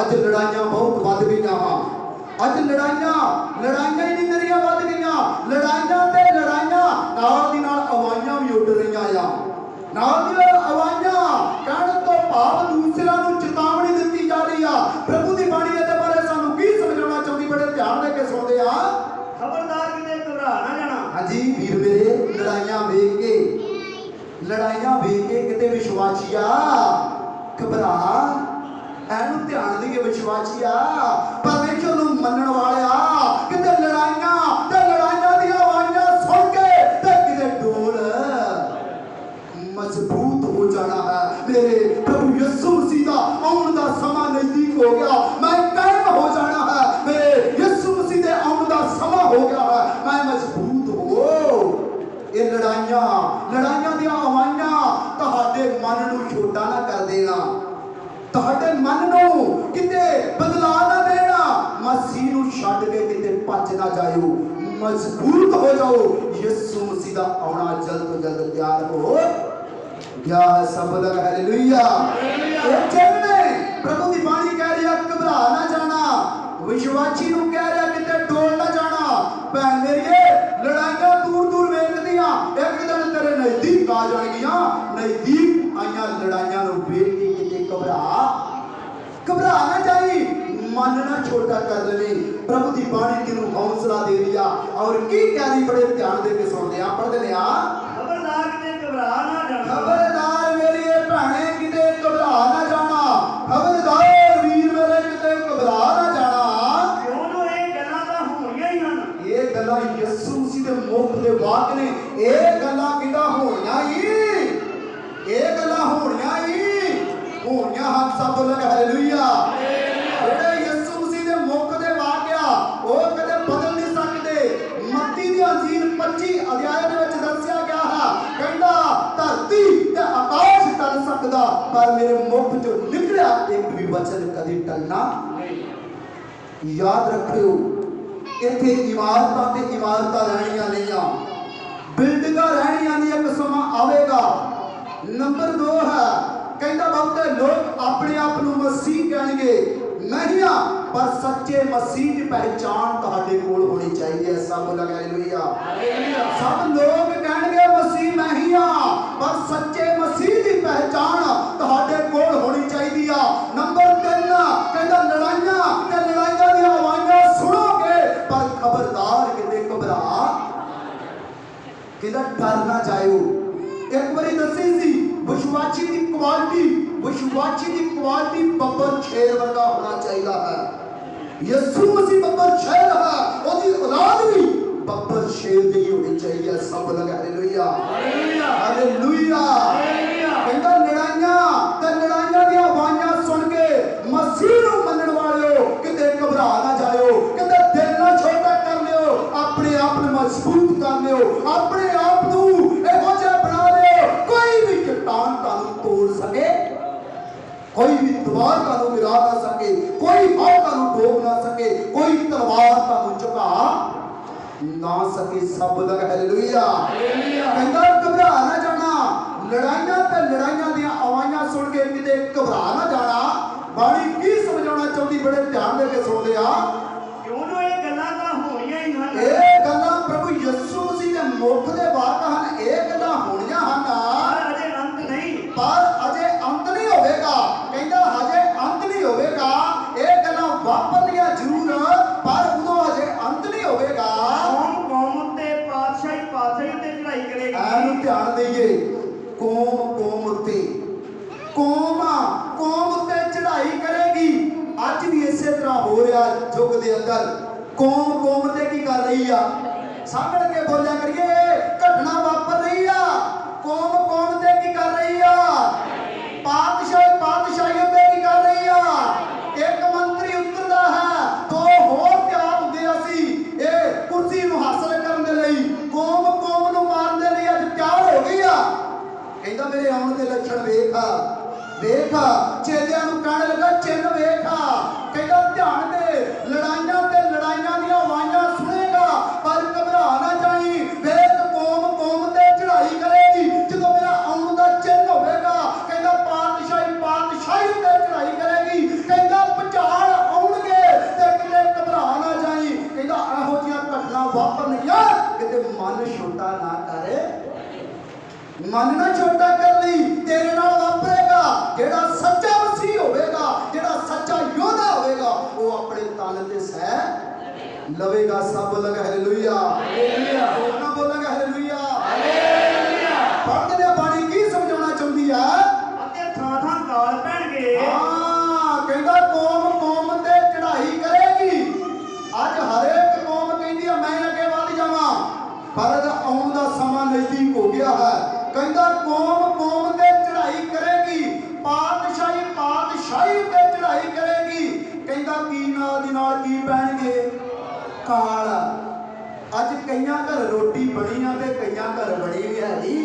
ਅੱਜ ਲੜਾਈਆਂ ਬਹੁਤ ਵੱਧ ਗਈਆਂ ਵਾ। ਅੱਜ ਲੜਾਈਆਂ ਹੀ ਨਹੀਂ ਮੇਰੀਆਂ ਵੱਧ ਗਈਆਂ। ਲੜਾਈਆਂ ਤੇ ਲੜਾਈਆਂ ਨਾਲ ਦੀ ਨਾਲ ਆਵਾਜ਼ਾਂ ਵੀ ਉੱਡ ਰਹੀਆਂ ਆ। ਨਾਲ ਦੀ ਨਾਲ ਆਵਾਜ਼ਾਂ ਕਹਿਣ ਤੋਂ ਭਾਵ ਦੂਸਰਿਆਂ ਨੂੰ ਚੇਤਾਵਨੀ ਦਿੱਤੀ ਜਾ ਰਹੀ ਆ। ਪ੍ਰਭੂ ਦੀ ਬਾਣੀ ਇਹਦੇ ਬਾਰੇ ਸਾਨੂੰ ਕੀ ਸਮਝਾਉਣਾ ਚਾਹੁੰਦੀ, ਬੜੇ ਧਿਆਨ ਦੇ ਕੇ ਸੁਣਦੇ ਆ। ਖਬਰਦਾਰ ਕਿਤੇ ਘਬਰਾ ਨਾ ਜਾਣਾ। ਹਾਂਜੀ ਵੀਰ ਮੇਰੇ, ਲੜਾਈਆਂ ਵੇਖ ਕੇ ਕਿਤੇ ਵਿਸ਼ਵਾਸੀਆ ਘਬਰਾ। ਇਹਨੂੰ ਧਿਆਨ ਦੇ ਕੇ ਵਿਸ਼ਵਾਸੀਆ ਪਰਮੇਸ਼ਰ ਨੂੰ ਮੰਨਣ ਵਾਲਿਆ ਕਿਤੇ ਲੜਾਈਆਂ ਤੇ ਲੜਾਈਆਂ ਦੀਆਂ ਆਵਾਜ਼ਾਂ ਸੁਣ ਕੇ ਤੇ ਕਿਤੇ ਢੋਲ ਮਜ਼ਬੂਤ ਹੋ ਜਾਣਾ ਹੈ। ਮੇਰੇ ਪ੍ਰਭੂ ਯਿਸੂ ਮਸੀਹ ਦਾ ਆਉਣ ਦਾ ਸਮਾਂ ਨਜ਼ਦੀਕ ਹੋ ਗਿਆ। ਮੈਂ ਕਾਇਮ ਹੋ ਜਾਣਾ ਹੈ। ਮੇਰੇ ਯਿਸੂ ਮਸੀਹ ਦੇ ਆਉਣ ਦਾ ਸਮਾਂ ਹੋ ਗਿਆ ਹੈ। ਮੈਂ ਮਜ਼ਬੂਤ ਹੋ। ਇਹ ਲੜਾਈਆਂ ਦੀਆਂ ਆਵਾਜ਼ਾਂ ਤੁਹਾਡੇ ਮਨ ਨੂੰ ਛੋਟਾ ਨਾ ਕਰ ਦੇਣਾ, ਤੁਹਾਡੇ ਮਨ ਨੂੰ ਕਿਤੇ ਬਦਲਾ ਨਾ ਦੇਣਾ। ਮਸੀਹ ਨੂੰ ਛੱਡ ਕੇ ਕਿਤੇ ਭੱਜ ਨਾ ਜਾਇਓ। ਮਜ਼ਬੂਤ ਹੋ ਜਾਓ। ਯਿਸੂ ਮਸੀਹ ਦਾ ਆਉਣਾ ਜਲਦ ਤੋਂ ਜਲਦ ਤਿਆਰ ਹੋ ਗਿਆ। ਸਭ ਦਾ ਹਾਲੇਲੂਇਆ। ਇਹ ਚਿੰਨ ਨੇ ਪ੍ਰਭੂ ਦੀ ਬਾਣੀ ਕਹਿ ਰਹੀ ਹੈ ਘਬਰਾ ਨਾ ਜਾਣਾ। ਵਿਸ਼ਵਾਸੀ ਨੂੰ ਕਹਿ ਰਿਹਾ ਕਿਤੇ ਡੋਲ ਨਾ ਜਾਣਾ। ਭੈਣ ਮੇਰੀਏ ਲੜਾਈਆਂ ਦੂਰ ਵੇਖਦੀਆਂ ਇੱਕ ਦਿਨ ਤੇਰੇ ਨਜ਼ਦੀਕ ਆ ਜਾਣਗੀਆਂ। ਨਜ਼ਦੀਕ ਆਈਆਂ ਲੜਾਈਆਂ ਨੂੰ ਵੇਖ ਕੇ ਕਿਤੇ ਘਬਰਾ ਨਾ ਜਾਈ। ਮਨ ਨਾ ਛੋਟਾ ਕਰ ਦੇਵੇ। ਪ੍ਰਭੂ ਦੀ ਬਾਣੀ ਕਿਨੂੰ ਹੌਸਲਾ ਦੇ ਰਹੀ ਆ ਔਰ ਕੀ ਕਹਿ ਰਹੀ, ਬੜੇ ਧਿਆਨ ਦੇ ਕੇ ਸੁਣਦੇ ਆ, ਪੜ੍ਹਦੇ ਆ। ਖਬਰਦਾਰ ਕਿਤੇ ਘਬਰਾ ਨਾ ਜਾਣਾ। ਖਬਰਦਾਰ ਮੇਰੀਏ ਭੈਣੇ ਕਿਤੇ ਘਬਰਾ ਨਾ ਜਾਣਾ। ਖਬਰਦਾਰ ਵੀਰ ਮੇਰੇ ਕਿਤੇ ਘਬਰਾ ਨਾ ਜਾਣਾ। ਕਿਉਂ ਇਹ ਗੱਲਾਂ ਤਾਂ ਹੋਣੀਆਂ ਹੀ ਹਨ। ਇਹ ਗੱਲਾਂ ਯਿਸੂ ਮਸੀਹ ਦੇ ਮੁਖ ਦੇ ਵਾਕ ਨੇ। ਇਹ ਗੱਲਾਂ ਕਿਦਾਂ ਹੋਣੀਆਂ ਹਨ। ਸਭ ਬੋਲਣ ਹਾਲੇਲੂਇਆ। ਜਿਹੜੇ ਯਿਸੂ ਮਸੀਹ ਦੇ ਮੁਖ ਦੇ ਵਾਕ ਆ ਉਹ ਕਦੇ ਬਦਲ ਨਹੀਂ ਸਕਦੇ। ਮੱਤੀ ਦੀ ਅੰਜੀਲ 25 ਅਧਿਆਇ ਦੇ ਵਿੱਚ ਦੱਸਿਆ ਗਿਆ ਹੈ। ਕਹਿੰਦਾ ਧਰਤੀ ਤੇ ਆਕਾਸ਼ ਟਲ ਸਕਦਾ ਪਰ ਮੇਰੇ ਮੁਖ ਚੋਂ ਨਿਕਲਿਆ ਇੱਕ ਵੀ ਵਚਨ ਕਦੇ ਟਲਣਾ। ਯਾਦ ਰੱਖਿਓ ਇੱਥੇ ਇਮਾਰਤਾਂ ਤੇ ਇਮਾਰਤਾਂ ਰਹਿਣੀਆਂ ਨਹੀਂ ਆ, ਬਿਲਡਿੰਗਾਂ ਰਹਿਣੀਆਂ ਨਹੀਂ। ਇੱਕ ਸਮਾਂ ਆਵੇਗਾ। ਨੰਬਰ 2 ਹੈ ਕਹਿੰਦਾ ਬਹੁਤੇ ਲੋਕ ਆਪਣੇ ਆਪ ਨੂੰ ਮਸੀਹ ਕਹਿਣਗੇ ਨਹੀਂ ਆ, ਪਰ ਸੱਚੇ ਮਸੀਹ ਦੀ ਪਹਿਚਾਣ ਤੁਹਾਡੇ ਕੋਲ ਹੋਣੀ ਚਾਹੀਦੀ ਹੈ। ਸਭ ਬੋਲ ਹਾਲੇਲੂਇਆ। ਸਭ ਲੋਕ ਕਹਿਣਗੇ ਮਸੀਹ ਮੈਂ ਹੀ ਆ, ਪਰ ਸੱਚੇ ਮਸੀਹ ਦੀ ਪਹਿਚਾਣ ਤੁਹਾਡੇ ਕੋਲ ਹੋਣੀ ਚਾਹੀਦੀ ਆ। ਨੰਬਰ 3 ਕਹਿੰਦਾ ਲੜਾਈਆਂ ਤੇ ਲੜਾਈਆਂ ਦੀਆਂ ਆਵਾਜ਼ਾਂ ਸੁਣੋਗੇ ਪਰ ਖਬਰਦਾਰ ਕਿਤੇ ਘਬਰਾ ਕਹਿੰਦਾ ਡਰ ਨਾ ਜਾਇਓ। ਇੱਕ ਵਾਰੀ ਦੱਸੀ ਸੀ ਵਿਸ਼ਵਾਸੀ ਦੀ क्वालिटी बब्बर शेर वर्गा होना चाहिए है। यीशु मसीह बब्बर शेर है, ओदी औलाद भी बब्बर शेर दी होनी चाहिए। सब लगा हालेलुया हालेलुया। कहता लड़ाइयां दी आवाज़ां सुन के मसीह नूं मनण वालिओ किते घबरा ना जाओ, किते दिल ना छोटा कर लिओ, अपने आप नूं मजबूत कर लिओ, अपने आप नूं इहो जिहा बना लिओ कोई भी चट्टान तुहानूं तोड़ सके, कोई भी दीवार तुहानूं गिरा ना सके, कोई हाथ तुहानूं डोब ना सके, कोई तलवार तुहानूं झुका ना सके। सब लग हालेलुया। कहंदा घबरा ना जाना, लड़ाइयां दी आवाज़ां सुन के किते घबरा ना जाना। बाणी की समझाउणा चाहुंदी, बड़े ध्यान दे के सुणदे आ। क्यों जो ये गल्लां तां होणीਆਂ ही ਹਨ। ਇਹ ਗੱਲਾਂ ਪ੍ਰਭੂ ਯਿਸੂ ਮਸੀਹ ਦੇ ਮੁਖ ਦੇ ਵਾਕ ਹਨ, ਇਹ ਗੱਲਾਂ ਹੋਣੀਆਂ ਹਨ, ਪਰ ਅਜੇ ਅੰਤ ਨਹੀਂ। ਪਰ ਅਜੇ ਅੰਤ ਨਹੀਂ ਹੋਵੇਗਾ। ਕਹਿੰਦਾ ਹਜੇ ਅੰਤ ਨਹੀਂ ਹੋਵੇਗਾ, ਇਹ ਗੱਲਾਂ ਵਾਪਰਨੀਆਂ ਜ਼ਰੂਰ, ਪਰ ਉਦੋਂ ਅਜੇ ਅੰਤ ਨਹੀਂ ਹੋਵੇਗਾ। ਕੌਮ ਉੱਤੇ ਪਾਤਸ਼ਾਹੀ ਉੱਤੇ ਚੜਾਈ ਕਰੇਗੀ। ਇਹਨੂੰ ਧਿਆਨ ਦੇਈਏ, ਕੌਮ ਉੱਤੇ ਚੜਾਈ ਕਰੇਗੀ। ਅੱਜ ਵੀ ਇਸੇ ਤਰ੍ਹਾਂ ਹੋ ਰਿਹਾ ਯੁੱਗ ਦੇ ਅੰਦਰ। ਕੌਮ ਤੇ ਕੀ ਕਰ ਰਹੀ ਆ? ਸਾਹਮਣੇ ਕੇ ਬੋਲਿਆ ਕਰੀਏ, ਘਟਨਾ ਵਾਪਰ ਰਹੀ ਆ। ਕੌਮ ਤੇ ਕੀ ਕਰ ਰਹੀ ਆ? ਪਾਤਸ਼ਾਹੀ ਉੱਤੇ ਕੀ ਕਰ ਰਹੀ ਆ? ਇੱਕ ਮੰਤਰੀ ਉਤਰਦਾ ਹੈ, ਦੋ ਹੋਰ ਤਿਆਰ ਹੁੰਦੇ ਅਸੀਂ ਇਹ ਕੁਰਸੀ ਨੂੰ ਹਾਸਲ ਕਰਨ ਦੇ ਲਈ। ਕੌਮ ਨੂੰ ਮਾਰਨ ਦੇ ਲਈ ਅੱਜ ਤਿਆਰ ਹੋ ਗਈ ਆ। ਕਹਿੰਦਾ ਮੇਰੇ ਆਉਣ ਦੇ ਲੱਛਣ ਵੇਖ ਚੇਲਿਆਂ ਨੂੰ ਕਹਿਣ ਲੱਗਾ ਚਿੰਨ ਵੇਖ। ਕਹਿੰਦਾ ਧਿਆਨ ਦੇ, ਲੜਾਈਆਂ ਦੀਆਂ ਆਵਾਜ਼ਾਂ ਸੁਣੇਗਾ, ਪਰ ਘਬਰਾ ਨਾ ਜਾਈਂ। ਵੇਖ ਕੌਮ ਤੇ ਚੜਾਈ ਕਰੇਗੀ ਜਦੋਂ ਮੇਰਾ ਆਉਣ ਦਾ ਚਿੰਨ ਹੋਵੇਗਾ। ਕਹਿੰਦਾ ਪਾਤਸ਼ਾਹੀ ਤੇ ਚੜਾਈ ਕਰੇਗੀ। ਕਹਿੰਦਾ ਭੁਚਾਲ ਆਉਣਗੇ ਤੇ ਕਿਤੇ ਘਬਰਾ ਨਾ ਜਾਈਂ। ਕਹਿੰਦਾ ਇਹੋ ਜਿਹੀਆਂ ਘਟਨਾ ਵਾਪਰਨਗੀਆਂ, ਕਿਤੇ ਮਨ ਛੋਟਾ ਨਾ ਕਰ, ਮਨ ਨਾ ਛੋਟਾ ਕਰ ਲਈ। ਤੇਰੇ ਨਾਲ ਵਾਪਰੇਗਾ। ਜਿਹੜਾ ਸੱਚਾ ਮਸੀਹ ਹੋਵੇਗਾ, ਜਿਹੜਾ ਸੱਚਾ ਯੋਧਾ ਹੋਵੇਗਾ, ਉਹ ਆਪਣੇ ਤਨ ਤੇ ਸਹਿ ਲਵੇਗਾ। ਸਭ ਲਗਾ ਹਾਲੇਲੂਇਆ ਹਾਲੇਲੂਇਆ। ਨਾ ਬੋਲਾਂਗੇ ਹਾਲੇਲੂਇਆ ਹਾਲੇਲੂਇਆ। ਪੜ੍ਹਦੇ ਨੇ ਬਾਣੀ ਕੀ ਸਮਝਾਉਣਾ ਚਾਹੁੰਦੀ ਆ? ਅਤੇ ਥਾਂ ਗਾਲ ਪੈਣਗੇ। ਕਹਿੰਦਾ ਕੌਮ ਤੇ ਚੜਾਈ ਕਰੇਗੀ। ਅੱਜ ਹਰੇਕ ਕੌਮ ਕਹਿੰਦੀ ਆ ਮੈਂ ਅੱਗੇ ਵੱਧ ਜਾਵਾਂ, ਪਰ ਆਉਣ ਦਾ ਸਮਾਂ ਨਜ਼ਦੀਕ ਹੋ ਗਿਆ ਹੈ। ਕਹਿੰਦਾ ਕੌਮ ਤੇ ਚੜਾਈ ਕਰੇਗੀ, ਪਾਤਸ਼ਾਹੀ ਤੇ ਚੜਾਈ ਕਰੇਗੀ। ਕਹਿੰਦਾ ਕੀ ਨਾਲ ਦੀ ਨਾਲ ਕੀ ਪੈਣਗੇ? ਕਾਲ। ਅੱਜ ਕਈਆਂ ਘਰ ਰੋਟੀ ਬਣੀ ਆ ਤੇ ਕਈਆਂ ਘਰ ਬਣੀ ਵੀ ਹੈ ਨਹੀਂ,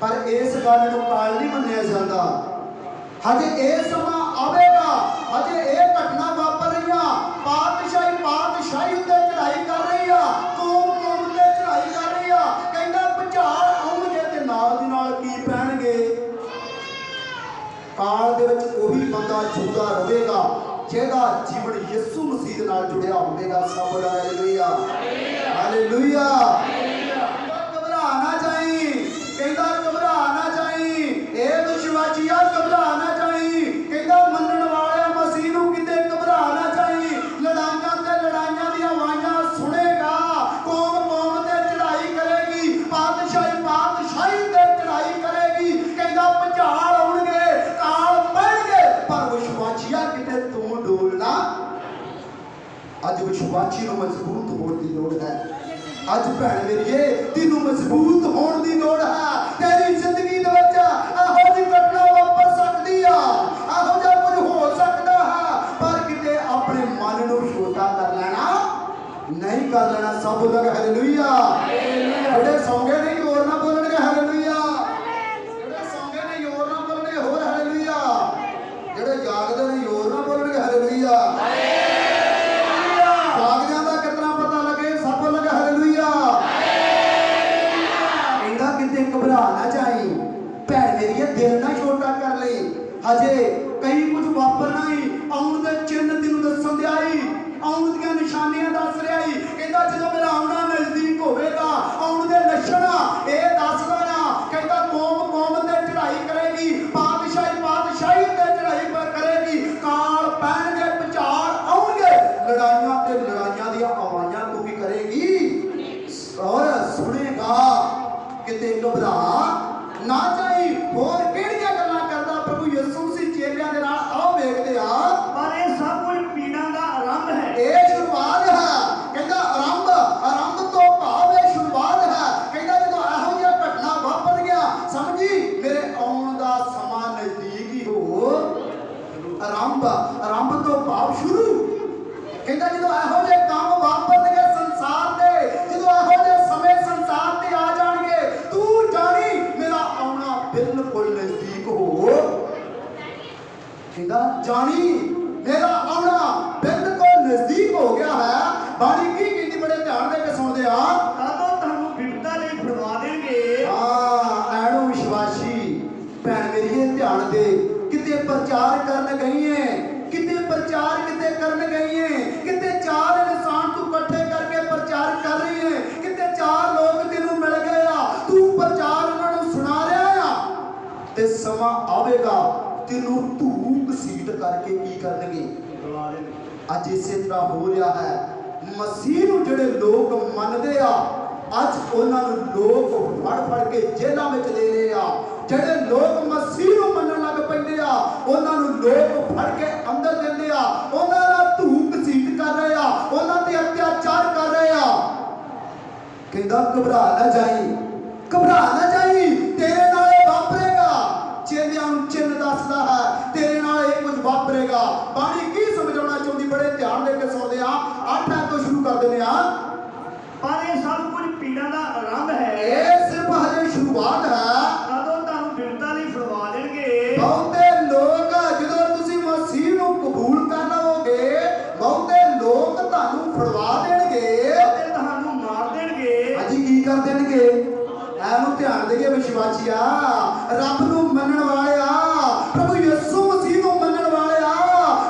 ਪਰ ਇਸ ਗੱਲ ਨੂੰ ਕਾਲ ਨਹੀਂ ਮੰਨਿਆ ਜਾਂਦਾ। ਹਜੇ ਇਹ ਸਮਾਂ ਆਵੇਗਾ, ਹਜੇ ਇਹ ਘਟਨਾ ਵਾਪਰ ਰਹੀਆਂ। ਪਾਤਸ਼ਾਹੀ ਉੱਤੇ ਚੜਾਈ ਕਰ ਰਹੀ ਆ, ਕੌਮ ਤੇ ਚੜਾਈ ਕਰ ਰਹੀ ਆ। ਕਹਿੰਦਾ ਭੁਚਾਲ ਆਉਣਗੇ ਤੇ ਨਾਲ ਦੀ ਨਾਲ ਕੀ ਪੈਣਗੇ? ਕਾਲ ਦੇ ਵਿੱਚ ਉਹੀ ਬੰਦਾ ਜੁੜਦਾ ਰਹੇਗਾ ਜਿਹਦਾ ਜੀਵਨ ਯਿਸੂ ਮਸੀਹ ਦੇ ਨਾਲ ਜੁੜਿਆ ਹੋਵੇਗਾ। ਸਭ ਦਾ ਹਾਲੇਲੂਇਆ ਹਾਲੇਲੂਇਆ। ਘਬਰਾ ਨਾ ਜਾਈਂ, ਕਹਿੰਦਾ ਘਬਰਾ ਨਾ ਜਾਈਂ। ਇਹ ਵਿਸ਼ਵਾਸੀਆ ਘਬਰਾ ਨਾ ਜਾਈਂ। ਕਹਿੰਦਾ ਮੰਨਣ ਵਾਲਿਆ ਮਸੀਹ ਨੂੰ ਕਿਤੇ ਘਬਰਾ ਨਾ ਜਾਈਂ। ਲੜਾਈਆਂ ਦੀਆਂ ਆਵਾਜ਼ਾਂ ਸੁਣੇਗਾ। ਕੌਮ ਤੇ ਚੜਾਈ ਕਰੇਗੀ, ਪਾਤਸ਼ਾਹੀ ਤੇ ਚੜਾਈ ਕਰੇਗੀ। ਕਹਿੰਦਾ ਭੁਚਾਲ ਆਉਣਗੇ, ਕਾਲ ਪੈਣਗੇ, ਪਰ ਵਿਸ਼ਵਾਸੀਆ ਕਿਤੇ ਤੂੰ ਡੋਲਣਾ। ਅੱਜ ਵਿਸ਼ਵਾਸੀ ਨੂੰ ਮਜ਼ਬੂਤ ਹੋਣ ਦੀ ਲੋੜ ਹੈ। ਅੱਜ ਭੈਣ ਮੇਰੀਏ ਤੈਨੂੰ ਮਜ਼ਬੂਤ ਹੋਣ ਦੀ ਲੋੜ ਹੈ। ਤੇਰੀ ਜ਼ਿੰਦਗੀ ਦੇ ਵਿੱਚ ਇਹੋ ਜਿਹੀ ਘਟਨਾ ਵਾਪਰ ਸਕਦੀ ਆ, ਇਹੋ ਜਿਹਾ ਕੁਝ ਹੋ ਸਕਦਾ ਹੈ, ਪਰ ਕਿਤੇ ਆਪਣੇ ਮਨ ਨੂੰ ਛੋਟਾ ਕਰ ਲੈਣਾ ਨਹੀਂ ਕਰ ਲੈਣਾ। ਸਭ ਲੋਕ ਹਾਲੇਲੂਇਆ। ਜਿਹੜੇ ਸੌਂਗੇ ਨਹੀਂ ਹੋਰ ਨਾ ਬੋਲਣਗੇ ਹਾਲੇਲੂਇਆ। ਜਿਹੜੇ ਸੌਂਗੇ ਨਹੀਂ ਹੋਰ ਨਾ ਬੋਲਣਗੇ ਹੋਰ ਹਾਲੇਲੂਇਆ। ਜਿਹੜੇ ਜਾਗਦੇ ਨਹੀਂ ਹੋਰ ਨਾ ਬੋਲਣਗੇ ਹਾਲੇਲੂਇਆ। ਜਾਗਦਿਆਂ ਦਾ ਕਿਤਨਾ ਪਤਾ ਲੱਗੇ। ਸਭ ਲੋਕ ਹਾਲੇਲੂਇਆ। ਕਹਿੰਦਾ ਕਿਤੇ ਘਬਰਾ ਨਾ ਜਾਈਂ। ਭੈਣ ਮੇਰੀਏ ਦਿਲ ਨਾ ਛੋਟਾ ਕਰ ਲਈ। ਹਜੇ ਕਈ ਕੁਝ ਵਾਪਰਨਾ ਹੀ। ਆਉਣ ਦੇ ਚਿੰਨ ਤੈਨੂੰ ਦੱਸਣ ਦਿਆ ਹੀ, ਆਉਣ ਦੀਆਂ ਨਿਸ਼ਾਨੀਆਂ ਦੱਸ ਰਿਹਾ ਹੀ। ਕਹਿੰਦਾ ਜਦੋਂ ਮੇਰਾ ਆਉਣਾ ਨਜ਼ਦੀਕ ਹੋਵੇਗਾ, ਆਉਣ ਦੇ ਲੱਛਣ ਇਹ ਦੱਸ ਦੇਣਾ। ਕਹਿੰਦਾ ਕੌਮ ਤੇ ਚੜਾਈ ਕਰੇਗੀ, ਪਾਤਸ਼ਾਹੀ ਤੇ ਚੜਾਈ ਕਰੇਗੀ। ਕਾਲ ਪੈਣਗੇ, ਭੁਚਾਲ ਆਉਣਗੇ। ਲੜਾਈਆਂ ਦੀਆਂ ਆਵਾਜ਼ਾਂ ਤੂੰ ਕੀ ਕਰੇਗੀ? ਔਰ ਸੁਣੇਗਾ। ਕਿਤੇ ਘਬਰਾ ਨਾ ਜਾਈਂ। ਹੋਰ ਕਿਹੜੀਆਂ ਗੱਲਾਂ ਕਰਦਾ ਪ੍ਰਭੂ ਯਿਸੂ ਮਸੀਹ? ਧਿਆਨ ਦੇ ਨਾਲ ਆਓ ਵੇਖਦੇ ਆ। ਪਰ ਇਹ ਸਭ ਕੁਝ ਪੀੜਾਂ ਦਾ ਆਰੰਭ ਹੈ। ਇਹ ਸ਼ੁਰੂਆਤ ਹੈ। ਕਹਿੰਦਾ ਆਰੰਭ ਤੋਂ ਭਾਵ ਇਹ ਸ਼ੁਰੂਆਤ ਹੈ। ਕਹਿੰਦਾ ਜਦੋਂ ਇਹੋ ਜਿਹਾ ਘਟਨਾ ਵਾਪਰ ਗਿਆ ਸਮਝੀ ਮੇਰੇ ਆਉਣ ਦਾ ਸਮਾਂ ਨਜ਼ਦੀਕ ਹੀ ਹੋ। ਆਰੰਭ ਤੋਂ ਭਾਵ ਸ਼ੁਰੂ। ਕਹਿੰਦਾ ਜਦੋਂ ਇਹੋ ਜਿਹੇ ਕੰਮ ਵਾਪਰਨਗੇ ਸੰਸਾਰ ਦੇ, ਜਦੋਂ ਇਹੋ ਜਿਹੇ ਸਮੇਂ ਸੰਸਾਰ ਤੇ ਆ ਜਾਣਗੇ, ਤੂੰ ਜਾਣੀ ਮੇਰਾ ਆਉਣਾ ਬਿਲਕੁਲ ਨਜ਼ਦੀਕ ਹੋ। ਕਹਿੰਦਾ ਜਾਣੀ ਮੇਰਾ ਆਉਣਾ ਬਿਲਕੁਲ ਨਜ਼ਦੀਕ ਹੋ ਗਿਆ ਹੈ। ਬਾਣੀ ਕੀ ਕਹਿੰਦੀ, ਬੜੇ ਧਿਆਨ ਦੇ ਕੇ ਸੁਣਦੇ ਆ। ਤਦੋਂ ਤੁਹਾਨੂੰ ਬਿਪਤਾ ਲਈ ਫੜਵਾ ਦੇਣਗੇ। ਐਨੂੰ ਵਿਸ਼ਵਾਸੀ ਭੈਣ ਮੇਰੀ ਇਹ ਧਿਆਨ ਦੇ, ਕਿਤੇ ਪ੍ਰਚਾਰ ਕਰਨ ਗਈ ਏ, ਕਿਤੇ ਕਰਨ ਗਈ ਏ, ਕਿਤੇ 4 ਇਨਸਾਨ ਤੂੰ ਇਕੱਠੇ ਕਰਕੇ ਪ੍ਰਚਾਰ ਕਰ ਰਹੀ ਏ, ਕਿਤੇ 4 ਲੋਕ ਤੈਨੂੰ ਮਿਲ ਗਏ ਆ, ਤੂੰ ਪ੍ਰਚਾਰ ਉਹਨਾਂ ਨੂੰ ਸੁਣਾ ਰਿਹਾ ਆ, ਤੇ ਸਮਾਂ ਆਵੇਗਾ ਤੈਨੂੰ ਧੂਕ ਸੀਟ ਕਰਕੇ ਕੀ ਕਰਨਗੇ, ਫੜਵਾ ਦੇਣਗੇ। ਅੱਜ ਇਸੇ ਤਰ੍ਹਾਂ ਹੋ ਰਿਹਾ ਹੈ। ਮਸੀਹ ਨੂੰ ਜਿਹੜੇ ਲੋਕ ਮੰਨਦੇ ਆ, ਅੱਜ ਉਹਨਾਂ ਨੂੰ ਲੋਕ ਫੜ ਕੇ ਜੇਲ੍ਹਾਂ ਵਿੱਚ ਦੇ ਰਹੇ ਆ। ਜਿਹੜੇ ਲੋਕ ਮਸੀਹ ਨੂੰ ਮੰਨਣ ਲੱਗ ਪੈਂਦੇ ਆ, ਉਹਨਾਂ ਨੂੰ ਲੋਕ ਫੜ ਕੇ ਅੰਦਰ ਦਿੰਦੇ ਆ, ਉਹਨਾਂ ਦਾ ਧੂਕ ਸੀਟ ਕਰ ਰਹੇ ਆ, ਉਹਨਾਂ ਤੇ ਅਤਿਆਚਾਰ ਕਰ ਰਹੇ ਆ। ਕਹਿੰਦਾ ਘਬਰਾ ਨਾ ਜਾਈ, ਤੇਰੇ ਨਾਲ ਇਹ ਵਾਪਰੇਗਾ। ਚੇਲਿਆਂ ਨੂੰ ਚਿੰਨ੍ਹ ਦੱਸਦਾ ਹੈ, ਤੇਰੇ ਨਾਲ ਇਹ ਕੁਝ ਵਾਪਰੇਗਾ। ਬਾਣੀ ਕੀ ਸਮਝਾਉਣਾ ਚਾਹੁੰਦੀ, ਬੜੇ ਧਿਆਨ ਦੇ ਕੇ ਸੁਣਦੇ ਆ। 8 ਤੋਂ ਸ਼ੁਰੂ ਕਰ ਦਿੰਦੇ ਆ। ਪਰ ਇਹ ਸਭ ਕੁਝ ਪੀੜਾਂ ਦਾ ਆਰੰਭ ਹੈ। ਇਹ ਸਿਰਫ ਹਜੇ ਸ਼ੁਰੂਆਤ ਹੈ। ਤਦੋਂ ਤੁਹਾਨੂੰ ਬਿਪਤਾ ਲਈ ਫੜਵਾ ਦੇਣਗੇ। ਬਹੁਤੇ ਲੋਕ ਜਦੋਂ ਤੁਸੀਂ ਮਸੀਹ ਨੂੰ ਕਬੂਲ ਕਰ ਲਵੋਗੇ, ਬਹੁਤੇ ਲੋਕ ਤੁਹਾਨੂੰ ਫੜਵਾ ਦੇਣਗੇ ਅਤੇ ਤੁਹਾਨੂੰ ਮਾਰ ਦੇਣਗੇ। ਅਜੀ ਕੀ ਕਰ ਦੇਣਗੇ, ਐਨੂੰ ਧਿਆਨ ਦੇਈਏ ਵਿਸ਼ਵਾਸੀਆ। ਰੱਬ ਨੂੰ ਮੰਨਣ ਵਾਲਿਆ, ਪ੍ਰਭੂ ਯਿਸੂ ਮਸੀਹ ਨੂੰ ਮੰਨਣ ਵਾਲਿਆ,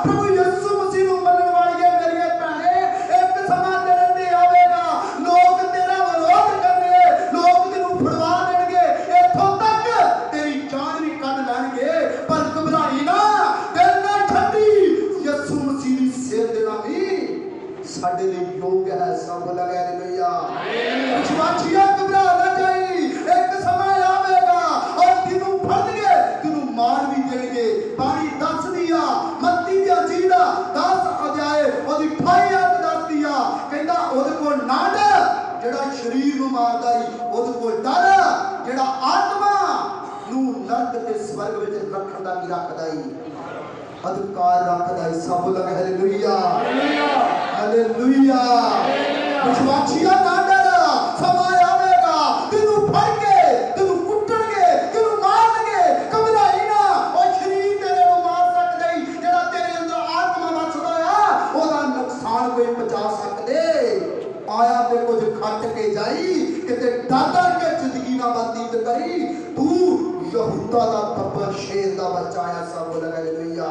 ਪ੍ਰਭੂ ਯਿਸੂ ਮਸੀਹ ਨੂੰ ਮੰਨਣ ਵਾਲੀਏ ਮੇਰੀਏ ਭੈਣੇ, ਇੱਕ ਸਮਾਂ ਤੇਰੇ ਤੇ ਆਵੇਗਾ, ਲੋਕ ਤੇਰਾ ਵਿਰੋਧ ਕਰਨਗੇ, ਲੋਕ ਤੈਨੂੰ ਫੜਵਾ ਦੇਣਗੇ, ਇੱਥੋਂ ਤੱਕ ਤੇਰੀ ਜਾਨ ਵੀ ਕੱਢ ਲੈਣਗੇ। ਪਰ ਘਬਰਾਈ ਨਾ, ਦਿਲ ਨਾ ਠੱਡੀ, ਯਿਸੂ ਮਸੀਹ ਦੀ ਸੇਧ ਦੇਣਾ ਵੀ ਸਾਡੇ ਲਈ ਯੋਗ ਹੈ। ਸਭ ਲਗਾ ਹਾਲੇਲੂਇਆ। ਵਿਸ਼ਵਾਸੀਆ ਘਬਰਾ ਨਾ ਜਾਈ, ਇੱਕ ਸਮਾਂ ਆਵੇਗਾ ਔਰ ਤੈਨੂੰ ਫੜਨਗੇ, ਤੈਨੂੰ ਮਾਰ ਵੀ ਦੇਣਗੇ। ਬਾਣੀ ਦੱਸਦੀ ਆ, ਮੱਤੀ ਦੀ ਅੰਜੀਲ 10 ਅਧਿਆਏ ਉਹਦੀ 28 ਆਇਤ ਦੱਸਦੀ ਆ। ਕਹਿੰਦਾ ਉਹਦੇ ਕੋਲ ਨਾ ਡਰ ਜਿਹੜਾ ਸਰੀਰ ਨੂੰ ਮਾਰਦਾ ਈ, ਉਹਦੇ ਕੋਲ ਡਰ ਜਿਹੜਾ ਆਤਮਾ ਨੂੰ ਨਰਕ ਤੇ ਸਵਰਗ ਵਿੱਚ ਰੱਖਣ ਦਾ ਕੀ ਰੱਖਦਾ ਈ, ਅਧਿਕਾਰ ਰੱਖਦਾ ਈ। ਸਭ ਲਗਾ ਹਾਲੇਲੂਇਆ, ਹਾਲੇਲੂਇਆ। ਵਿਸ਼ਵਾਸੀਆ ਨਾ ਡਰ, ਸਮਾਂ ਆਵੇਗਾ ਤੈਨੂੰ ਫੜ ਕੇ ਤੈਨੂੰ ਕੁੱਟਣਗੇ, ਤੈਨੂੰ ਮਾਰਨਗੇ। ਘਬਰਾਈ ਨਾ, ਉਹ ਸਰੀਰ ਤੇਰੇ ਨੂੰ ਮਾਰ ਸਕਦੇ ਈ, ਜਿਹੜਾ ਤੇਰੇ ਅੰਦਰ ਆਤਮਾ ਵਸਦਾ ਆ, ਉਹਦਾ ਨੁਕਸਾਨ ਕੋਈ ਪਹੁੰਚਾ ਸਕਦੇ। ਆਇਆ ਤੇ ਕੁਝ ਖੱਟ ਕੇ ਜਾਈ, ਕਿਤੇ ਡਰ ਕੇ ਜ਼ਿੰਦਗੀ ਨਾ ਬਤੀਤ ਕਰੀ। ਤੂੰ ਯਹੂਦਾ ਦਾ ਬੱਬਰ ਸ਼ੇਰ ਦਾ ਬੱਚਾ ਆ। ਸਭ ਲਗਾ ਹਾਲੇਲੂਇਆ,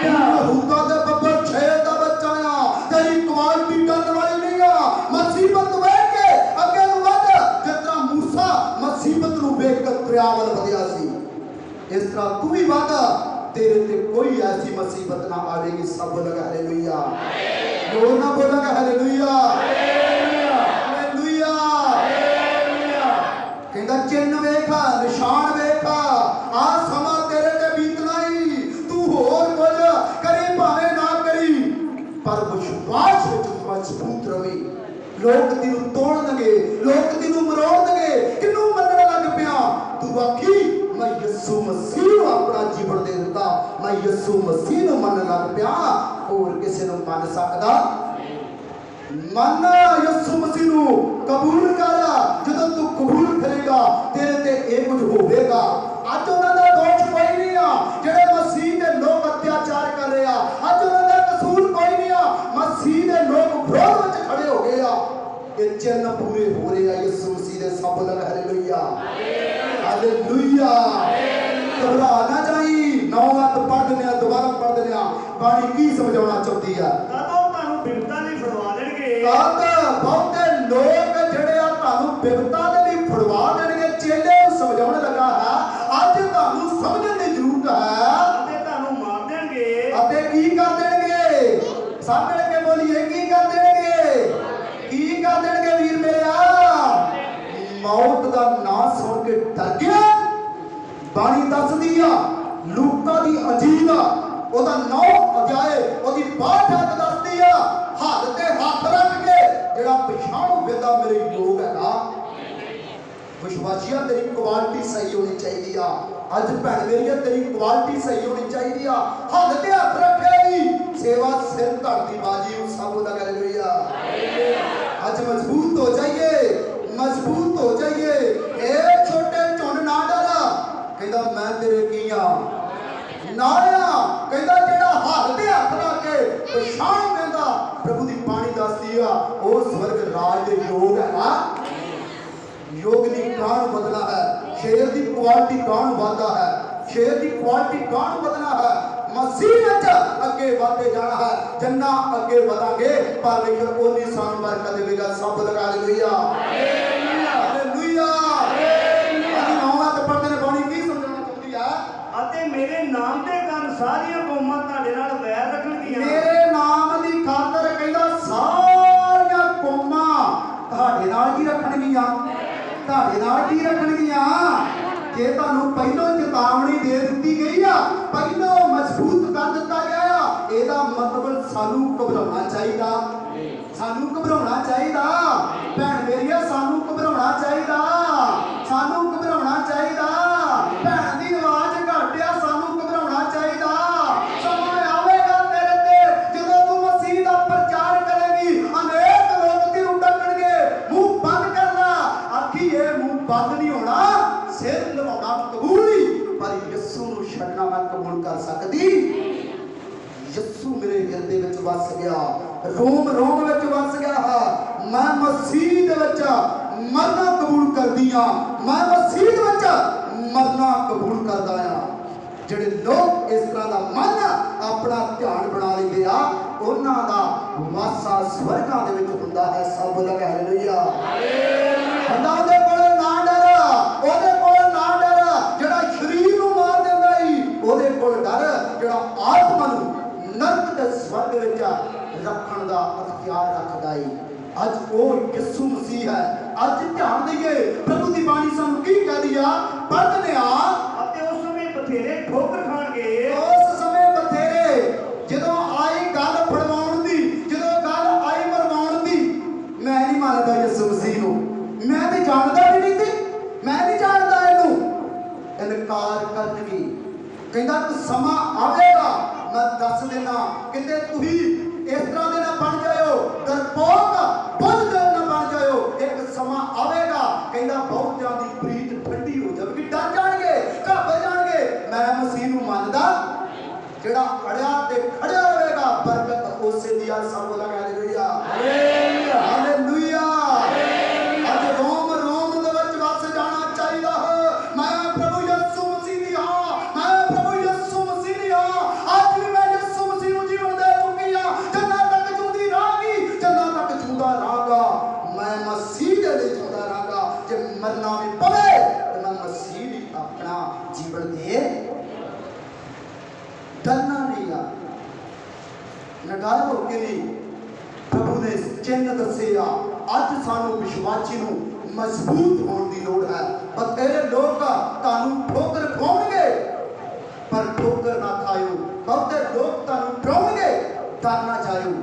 ਯਹੂਦਾ ਦੇ ਬੱਬਰ ਸ਼ੇਰ ਦਾ ਬੱਚਾ ਆ। ਤੇਰੀ ਕੁਆਲਿਟੀ ਕਰਨ ਵਾਲੀ ਨਹੀਂ ਆ। ਮੁਸੀਬਤ ਵੇਖ ਕੇ ਅੱਗੇ ਨੂੰ ਵੱਧ, ਜਿਸ ਤਰ੍ਹਾਂ ਮੂਸਾ ਮੁਸੀਬਤ ਨੂੰ ਵੇਖ ਕੇ ਦਰਿਆ ਵੱਲ ਵਧਿਆ ਸੀ, ਇਸ ਤਰ੍ਹਾਂ ਤੂੰ ਵੀ ਵੱਧ, ਤੇਰੇ ਤੇ ਕੋਈ ਐਸੀ ਮੁਸੀਬਤ ਨਾ ਆਵੇਗੀ। ਸਭ ਲਗਾ ਹਾਲੇਲੂਇਆ, ਜੋਰ ਨਾ ਬੋਲਾਂਗਾ ਹਾਲੇਲੂਇਆ, ਹਾਲੇਲੂਇਆ। ਕਹਿੰਦਾ ਚਿੰਨ੍ਹ ਵੇਖ, ਨਿਸ਼ਾਨ ਵੇਖ, ਆ ਸਮਾਂ ਤੇਰੇ ਤੇ ਬੀਤਣਾ ਹੀ। ਤੂੰ ਹੋਰ ਕੁਝ ਕਰੀ ਭਾਵੇਂ ਨਾ ਕਰੀ, ਪਰ ਵਿਸ਼ਵਾਸ ਵਿੱਚ ਮਜ਼ਬੂਤ ਰਵੇ। ਲੋਕ ਤੈਨੂੰ ਤੋੜਨਗੇ, ਲੋਕ ਤੈਨੂੰ ਮਰੋੜਨਗੇ, ਕਿਹਨੂੰ ਮੰਨਣ ਲੱਗ ਪਿਆ ਤੂੰ? ਆਖੀ ਮੈਂ ਯਿਸੂ ਮਸੀਹ ਨੂੰ ਆਪਣਾ ਜੀਵਨ ਦੇ ਦਿੱਤਾ, ਮੈਂ ਯਿਸੂ ਮਸੀਹ ਨੂੰ ਮੰਨਣ ਲੱਗ ਪਿਆ, ਹੋਰ ਕਿਸੇ ਨੂੰ ਮੰਨ ਸਕਦਾ? ਮੰਨ ਯਿਸੂ ਮਸੀਹ ਨੂੰ, ਕਬੂਲ ਕਰ। ਜਦੋਂ ਤੂੰ ਕਬੂਲ ਕਰੇਗਾ, ਤੇਰੇ ਤੇ ਇਹ ਕੁਝ ਹੋਵੇਗਾ। ਅੱਜ ਉਹਨਾਂ ਦਾ ਦੋਸ਼ ਕੋਈ ਨਹੀਂ ਆ ਜਿਹੜੇ ਮਸੀਹ ਦੇ ਲੋਕ ਅਤਿਆਚਾਰ ਕਰ ਰਹੇ ਆ, ਅੱਜ ਉਹਨਾਂ ਦਾ ਕਸੂਰ ਕੋਈ ਨਹੀਂ ਆ। ਮਸੀਹ ਦੇ ਲੋਕ ਵਿਰੋਧ ਵਿੱਚ ਖੜੇ ਹੋ ਗਏ ਆ। ਇਹ ਚਿੰਨ੍ਹ ਪੂਰੇ ਹੋ ਰਹੇ ਆ ਯਿਸੂ ਮਸੀਹ ਦੇ। ਸਭ ਲਗਾ ਹਾਲੇਲੂਇਆ, ਹਾਲੇਲੂਇਆ। ਘਬਰਾ ਨਾ ਜਾਈ। 9 ਅੱਧ ਪੜ੍ਹ ਦਿੰਦੇ ਆ, ਦੁਬਾਰਾ ਪੜ੍ਹ ਦਿੰਦੇ ਆ। ਬਾਣੀ ਕੀ ਸਮਝਾਉਣਾ ਚਾਹੁੰਦੀ ਆ? ਤਦੋਂ ਤੁਹਾਨੂੰ ਬਿਪਤਾ ਲਈ ਫੜਵਾ ਦੇਣਗੇ। ਬਹੁਤੇ ਲੋਕ ਜਿਹੜੇ ਆ ਤੁਹਾਨੂੰ ਬਿਪਤਾ ਦੇ ਲਈ ਫੜਵਾ ਦੇਣਗੇ। ਚੇਲੇ ਨੂੰ ਸਮਝਾਉਣ ਲੱਗਾ ਹੈ, ਅੱਜ ਤੁਹਾਨੂੰ ਸਮਝਣ ਦੀ ਜ਼ਰੂਰਤ ਹੈ। ਅਤੇ ਤੁਹਾਨੂੰ ਮਾਰ ਦੇਣਗੇ। ਅਤੇ ਕੀ ਕਰ ਦੇਣਗੇ? ਸਭ ਮਿਲ ਕੇ ਬੋਲੀਏ, ਕੀ ਕਰ ਦੇਣਗੇ? ਕੀ ਕਰ ਦੇਣਗੇ ਵੀਰ ਮੇਰਿਆ? ਮੌਤ ਦਾ ਨਾਂ ਸੁਣ ਕੇ ਡਰ ਗਿਆ। ਬਾਣੀ ਦੱਸਦੀ ਆ, ਲੂਕਾ ਦੀ ਅੰਜੀਲ ਉਹਦਾ 9 ਅਧਿਆਏ ਉਹਦੀ 62 ਆਇਤ ਦੱਸਦੀ ਆ, ਹੱਥ ਤੇ ਹੱਥ ਰੱਖ ਕੇ ਜਿਹੜਾ ਪਛਾਣੂ ਵੇਦਾ ਮੇਰੇ ਯੋਗ ਹੈਗਾ। ਵਿਸ਼ਵਾਸੀਆ ਤੇਰੀ ਕੁਆਲਿਟੀ ਸਹੀ ਹੋਣੀ ਚਾਹੀਦੀ ਆ। ਅੱਜ ਭੈਣ ਮੇਰੀ ਤੇਰੀ ਕੁਆਲਿਟੀ ਸਹੀ ਹੋਣੀ ਚਾਹੀਦੀ ਆ। ਹੱਥ ਤੇ ਹੱਥ ਰੱਖੇਗੀ ਸੇਵਾ ਸਿਰ ਧਰਤੀ ਬਾਜੀ ਉਹ ਸਭ ਦਾ ਹਾਲੇਲੂਇਆ। ਅੱਜ ਮਜ਼ਬੂਤ ਹੋ ਜਾਈਏ, ਮਜ਼ਬੂਤ ਹੋ ਜਾਈਏ। ਇਹ ਛੋਟੇ ਝੁੰਡ ਨਾ ਡਰਾ, ਕਹਿੰਦਾ ਮੈਂ ਤੇਰੇ ਕੀ ਆ ਨਾ ਆ। ਕਹਿੰਦਾ ਜਿਹੜਾ ਹੱਥ ਤੇ ਹੱਥ ਰੱਖ ਕੇ ਪਛਾਣ ਲੈਂਦਾ, ਪ੍ਰਭੂ ਦੀ ਬਾਣੀ ਦੱਸਦੀ ਆ ਉਹ ਸਵਰਗ ਰਾਜ ਦੇ ਯੋਗ ਹੈਗਾ। योग की कान बदला है, शेर की क्वालिटी कान वादा है, शेर की क्वालिटी कान बदला है। मसीह अगे बढ़ते जाना है, जिन्ना अगे बढ़ांगे परमेश्वर ओनी सानू बरकत देगा। सब लगा हालेलुया हालेलुया। अभी नौवां पढ़ते ने बाणी की समझाना चाहती है, ਅਤੇ ਮੇਰੇ ਨਾਮ ਦੇ ਕਾਰਨ ਸਾਰੀਆਂ ਕੌਮਾਂ ਤੁਹਾਡੇ ਨਾਲ ਵੈਰ ਰੱਖਣਗੀਆਂ। मेरे नाम की खातर कहंदा सारियां कौमां ਤੁਹਾਡੇ ਨਾਲ ਕੀ ਰੱਖਣਗੀਆਂ, ਤੁਹਾਡੇ ਨਾਲ ਕੀ ਰੱਖਣਗੀਆਂ। ਜੇ ਤੁਹਾਨੂੰ ਪਹਿਲੋਂ ਚੇਤਾਵਨੀ ਦੇ ਦਿੱਤੀ ਗਈ ਆ, ਪਹਿਲੋਂ ਮਜ਼ਬੂਤ ਕਰ ਦਿੱਤਾ ਗਿਆ ਆ, ਇਹਦਾ ਮਤਲਬ ਸਾਨੂੰ ਘਬਰਾਉਣਾ ਚਾਹੀਦਾ, ਸਾਨੂੰ ਘਬਰਾਉਣਾ ਚਾਹੀਦਾ। ਭੈਣ ਮੇਰੀਆ ਸਾਨੂੰ ਘਬਰਾਉਣਾ ਚਾਹੀਦਾ, ਸਾਨੂੰ ਘਬਰਾਉਣਾ ਚਾਹੀਦਾ। ਭੈਣ ਦੀ ਆਵਾਜ਼ ਘਟਿਆ, ਸਾਨੂੰ ਘਬਰਾਉਣਾ ਚਾਹੀਦਾ। ਸਮਾਂ ਆਵੇਗਾ ਤੇਰੇ ਤੇ ਜਦੋਂ ਤੂੰ ਮਸੀਹ ਦਾ ਪ੍ਰਚਾਰ ਕਰੇਗੀ, ਅਨੇਕ ਲੋਕ ਤੈਨੂੰ ਡੱਕਣਗੇ। ਮੂੰਹ ਬੰਦ ਕਰ ਲਾ, ਆਖੀ ਇਹ ਮੂੰਹ ਬੰਦ ਨਹੀਂ ਹੋਣਾ, ਸਿਰ ਲਵਾਉਣਾ ਕਬੂਲ ਨਹੀਂ, ਪਰ ਯਿਸੂ ਨੂੰ ਛੱਡਣਾ ਮੈਂ ਕਬੂਲ ਕਰ ਸਕਦੀ। ਯਿਸੂ ਮੇਰੇ ਹਿਰਦੇ ਵਿੱਚ ਵਸ ਗਿਆ, ਰੋਮ ਰੋਮ ਵਿੱਚ ਵਸ ਗਿਆ ਹੈ। ਮੈਂ ਮਸੀਹ ਦੇ ਵਿੱਚ ਮਰਨਾ ਕਬੂਲ ਕਰਦੀ ਆ, ਮੈਂ ਮਸੀਹ ਦੇ ਵਿੱਚ ਮਰਨਾ ਕਬੂਲ ਕਰਦਾ ਆ। ਜਿਹੜੇ ਲੋਕ ਇਸ ਤਰ੍ਹਾਂ ਦਾ ਮਨ ਆਪਣਾ ਧਿਆਨ ਬਣਾ ਲੈਂਦੇ ਆ, ਉਹਨਾਂ ਦਾ ਵਾਸਾ ਸਵਰਗਾਂ ਦੇ ਵਿੱਚ ਹੁੰਦਾ ਹੈ। ਸਭ ਲਗਾ ਹਾਲੇਲੂਇਆ ਬੰਦਾ ਉਹਦੇ ਕੋਲ ਨਾ ਡਰ, ਉਹਦੇ ਕੋਲ ਨਾ ਡਰ ਜਿਹੜਾ ਸਰੀਰ ਨੂੰ ਮਾਰ ਦਿੰਦਾ ਈ, ਉਹਦੇ ਕੋਲ ਡਰ ਜਿਹੜਾ ਆਤਮਾ ਨੂੰ ਨਰਕ ਦੇ ਸਵਰਗ ਵਿੱਚ ਰੱਖਣ ਦਾ ਅਖਤਿਆਰ ਰੱਖਦਾ ਈ। ਅੱਜ ਉਹ ਯਿਸੂ ਮਸੀਹ ਹੈ। ਅੱਜ ਧਿਆਨ ਦੇਈਏ ਪ੍ਰਭੂ ਦੀ ਬਾਣੀ ਸਾਨੂੰ ਕੀ ਕਹਿੰਦੀ ਆ, ਪੜ੍ਹਦੇ ਆ। ਅਤੇ ਉਸ ਸਮੇਂ ਬਥੇਰੇ ਠੋਕਰ ਖਾਣਗੇ। ਉਸ ਸਮੇਂ ਬਥੇਰੇ, ਜਦੋਂ ਆਈ ਗੱਲ ਫੜਵਾਉਣ ਦੀ, ਜਦੋਂ ਗੱਲ ਆਈ ਮਰਵਾਉਣ ਦੀ, ਮੈਂ ਨਹੀਂ ਮੰਨਦਾ ਯਿਸੂ ਮਸੀਹ ਨੂੰ, ਮੈਂ ਤੇ ਜਾਣਦਾ ਵੀ ਨਹੀਂ ਸੀ, ਮੈਂ ਨਹੀਂ ਜਾਣਦਾ ਇਹਨੂੰ, ਇਨਕਾਰ ਕਰਨਗੇ। ਕਹਿੰਦਾ ਸਮਾਂ ਆਵੇਗਾ, ਮੈਂ ਦੱਸ ਦੇਣਾ, ਕਿਤੇ ਤੁਸੀਂ ਇਸ ਤਰ੍ਹਾਂ ਦੇ ਨਾ ਬਣ ਜਾਇਓ, ਡਰਪੋਕ ਬੁੱਧ ਦੇ ਨਾ ਬਣ ਜਾਇਓ। ਇੱਕ ਸਮਾਂ ਆਵੇਗਾ, ਕਹਿੰਦਾ ਬਹੁਤਿਆਂ ਦੀ ਪ੍ਰੀਤ ਠੰਡੀ ਹੋ ਜਾਵੇਗੀ, ਡਰ ਜਾਣਗੇ, ਘਬਰਾ ਜਾਣਗੇ। ਮੈਂ ਮਸੀਹ ਨੂੰ ਮੰਨਦਾ, ਜਿਹੜਾ ਅੜਿਆ ਤੇ ਖੜਿਆ ਰਹੇਗਾ, ਬਰਕਤ ਉਸੇ ਦੀ ਆ। ਸਭ ਲਗਾ ਹਾਲੇਲੂਇਆ ਹਾਲੇਲੂਇਆ। ਅੱਜ ਰੋਮ ਰੋਮ ਦੇ ਵਿੱਚ ਵਸ ਜਾਣਾ ਚਾਹੀਦਾ ਹੈ। ਮੈਂ ਪ੍ਰਭੂ ਯਿਸੂ ਮਸੀਹ ਦੀ ਹਾਂ, ਮੈਂ ਪ੍ਰਭੂ ਯਿਸੂ ਮਸੀਹ ਦੀ ਹਾਂ। ਅੱਜ ਵੀ ਮੈਂ ਯਿਸੂ ਮਸੀਹ ਨੂੰ ਜੀਵਨ ਦੇ ਚੁੱਕੀ ਹਾਂ। ਜੰਨਾਂ ਤੱਕ ਜੂਦੀ ਰਾਂਗੀ, ਜੰਨਾਂ ਤੱਕ ਜੂਦਾ ਰਾਂਗਾ। ਮੈਂ ਮਸੀਹ ਦੇ ਲਈ ਜੂਦਾ ਰਾਂਗਾ। ਜੇ ਮਰਨਾ ਵੀ ਪਵੇ ਤੇ ਮੈਂ ਮਸੀਹ ਲਈ ਆਪਣਾ ਜੀਵਨ ਦੇ ਡਰਨਾ ਨਹੀਂ ਆ, ਨਡਰ ਹੋ ਕੇ ਨਹੀਂ। ਪ੍ਰਭੂ ਨੇ ਚਿੰਨ੍ਹ ਦੱਸੇ ਆ। ਅੱਜ ਸਾਨੂੰ ਵਿਸ਼ਵਾਸੀ ਨੂੰ ਮਜ਼ਬੂਤ ਹੋਣ ਦੀ ਲੋੜ ਹੈ। ਬਥੇਰੇ ਲੋਕ ਤੁਹਾਨੂੰ ਠੋਕਰ ਖਵਾਉਣਗੇ, ਪਰ ਠੋਕਰ ਨਾ ਖਾਇਓ। ਬਹੁਤੇ ਲੋਕ ਤੁਹਾਨੂੰ ਡਰਾਉਣਗੇ, ਡਰ ਨਾ ਜਾਇਓ।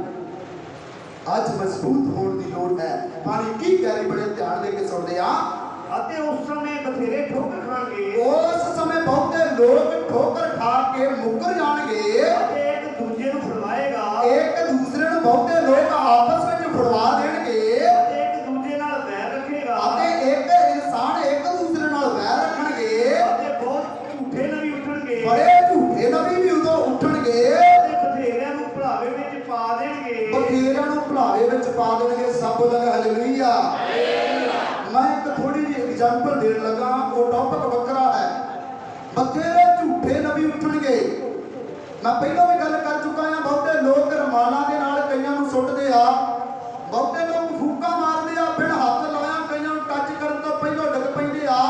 ਅੱਜ ਮਜ਼ਬੂਤ ਹੋਣ ਦੀ ਲੋੜ ਹੈ। ਬਾਣੀ ਕੀ ਕਹਿ ਰਹੀ, ਬੜੇ ਧਿਆਨ ਦੇ ਕੇ ਸੁਣਦੇ ਆ। ਅਤੇ ਉਸ ਸਮੇਂ ਬਥੇਰੇ ਠੋਕਰ ਖਾਣਗੇ। ਉਸ ਸਮੇਂ ਬਹੁਤੇ ਲੋਕ ਠੋਕਰ ਖਾ ਕੇ ਮੁੱਕਰ ਜਾਣਗੇ। ਅਤੇ ਇੱਕ ਦੂਜੇ ਨੂੰ ਫੜਵਾਏਗਾ। ਇੱਕ ਦੂਸਰੇ ਨੂੰ ਬਹੁਤੇ ਲੋਕ ਆਪਸ ਵਿੱਚ ਫੜਵਾ ਦੇਣਗੇ। ਅਤੇ ਇੱਕ ਦੂਜੇ ਨਾਲ ਵੈਰ ਰੱਖੇਗਾ। ਅਤੇ ਇੱਕ ਇਨਸਾਨ ਇੱਕ ਦੂਸਰੇ ਨਾਲ ਵੈਰ ਰੱਖਣਗੇ। ਅਤੇ ਬਹੁਤ ਝੂਠੇ ਨਬੀ ਉੱਠਣਗੇ। ਬੜੇ ਝੂਠੇ ਨਬੀ ਵੀ ਉਦੋਂ ਉੱਠਣਗੇ। ਅਤੇ ਬਥੇਰਿਆਂ ਨੂੰ ਭੁਲਾਵੇ ਵਿੱਚ ਪਾ ਦੇਣਗੇ। ਬਥੇਰਿਆਂ ਨੂੰ ਭੁਲਾਵੇ ਵਿੱਚ ਪਾ ਦੇਣਗੇ। ਸਭ ਲਗਾ ਹਾਲੇਲੂਇਆ। ਮੈਂ ਇੱਕ ਥੋੜੀ ਜਿਹੀ ਐਗਜ਼ਾਮਪਲ ਦੇਣ ਲੱਗਾ, ਉਹ ਟੌਪਿਕ ਵੱਖਰਾ ਹੈ। ਬਥੇਰੇ ਝੂਠੇ ਨਬੀ ਉੱਠਣਗੇ। ਮੈਂ ਪਹਿਲਾਂ ਵੀ ਗੱਲ ਕਰ ਚੁੱਕਾ ਹਾਂ। ਬਹੁਤੇ ਲੋਕ ਰਮਾਲਾਂ ਦੇ ਨਾਲ ਕਈਆਂ ਨੂੰ ਸੁੱਟਦੇ ਆ, ਬਹੁਤੇ ਲੋਕ ਫੂਕਾਂ ਮਾਰਦੇ ਆ, ਬਿਨ ਹੱਥ ਲਾਇਆ ਕਈਆਂ ਨੂੰ ਟੱਚ ਕਰਨ ਤੋਂ ਪਹਿਲਾਂ ਡਿੱਗ ਪੈਂਦੇ ਆ।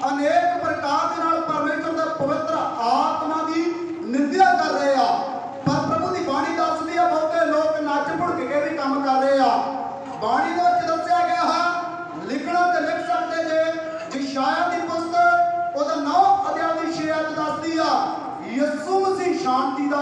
ਅਨੇਕ ਪ੍ਰਕਾਰ ਦੇ ਨਾਲ ਪਰਮੇਸ਼ਰ ਦਾ ਪਵਿੱਤਰ ਆਤਮਾ ਦੀ ਨਿੰਦਿਆ ਕਰ ਰਹੇ ਆ। ਪਰ ਪ੍ਰਭੂ ਦੀ ਬਾਣੀ ਦੱਸਦੀ ਆ ਬਹੁਤੇ ਲੋਕ ਨੱਚ ਭੁੜਕ ਕੇ ਵੀ ਕੰਮ ਕਰ ਰਹੇ ਆ। ਬਾਣੀ ਦੇ ਵਿੱਚ ਦੱਸਿਆ ਗਿਆ ਹੈ, ਲਿਖਣਾ ਤੇ ਲਿਖ ਸਕਦੇ ਜੇ। ਯਸ਼ਾਇਆ ਦੀ ਪੁਸਤਕ ਉਹਦਾ 9 ਅਧਿਆਇ ਦੀ 6 ਆਇਤ ਦੱਸਦੀ ਆ, ਯਿਸੂ ਮਸੀਹ ਸ਼ਾਂਤੀ ਦਾ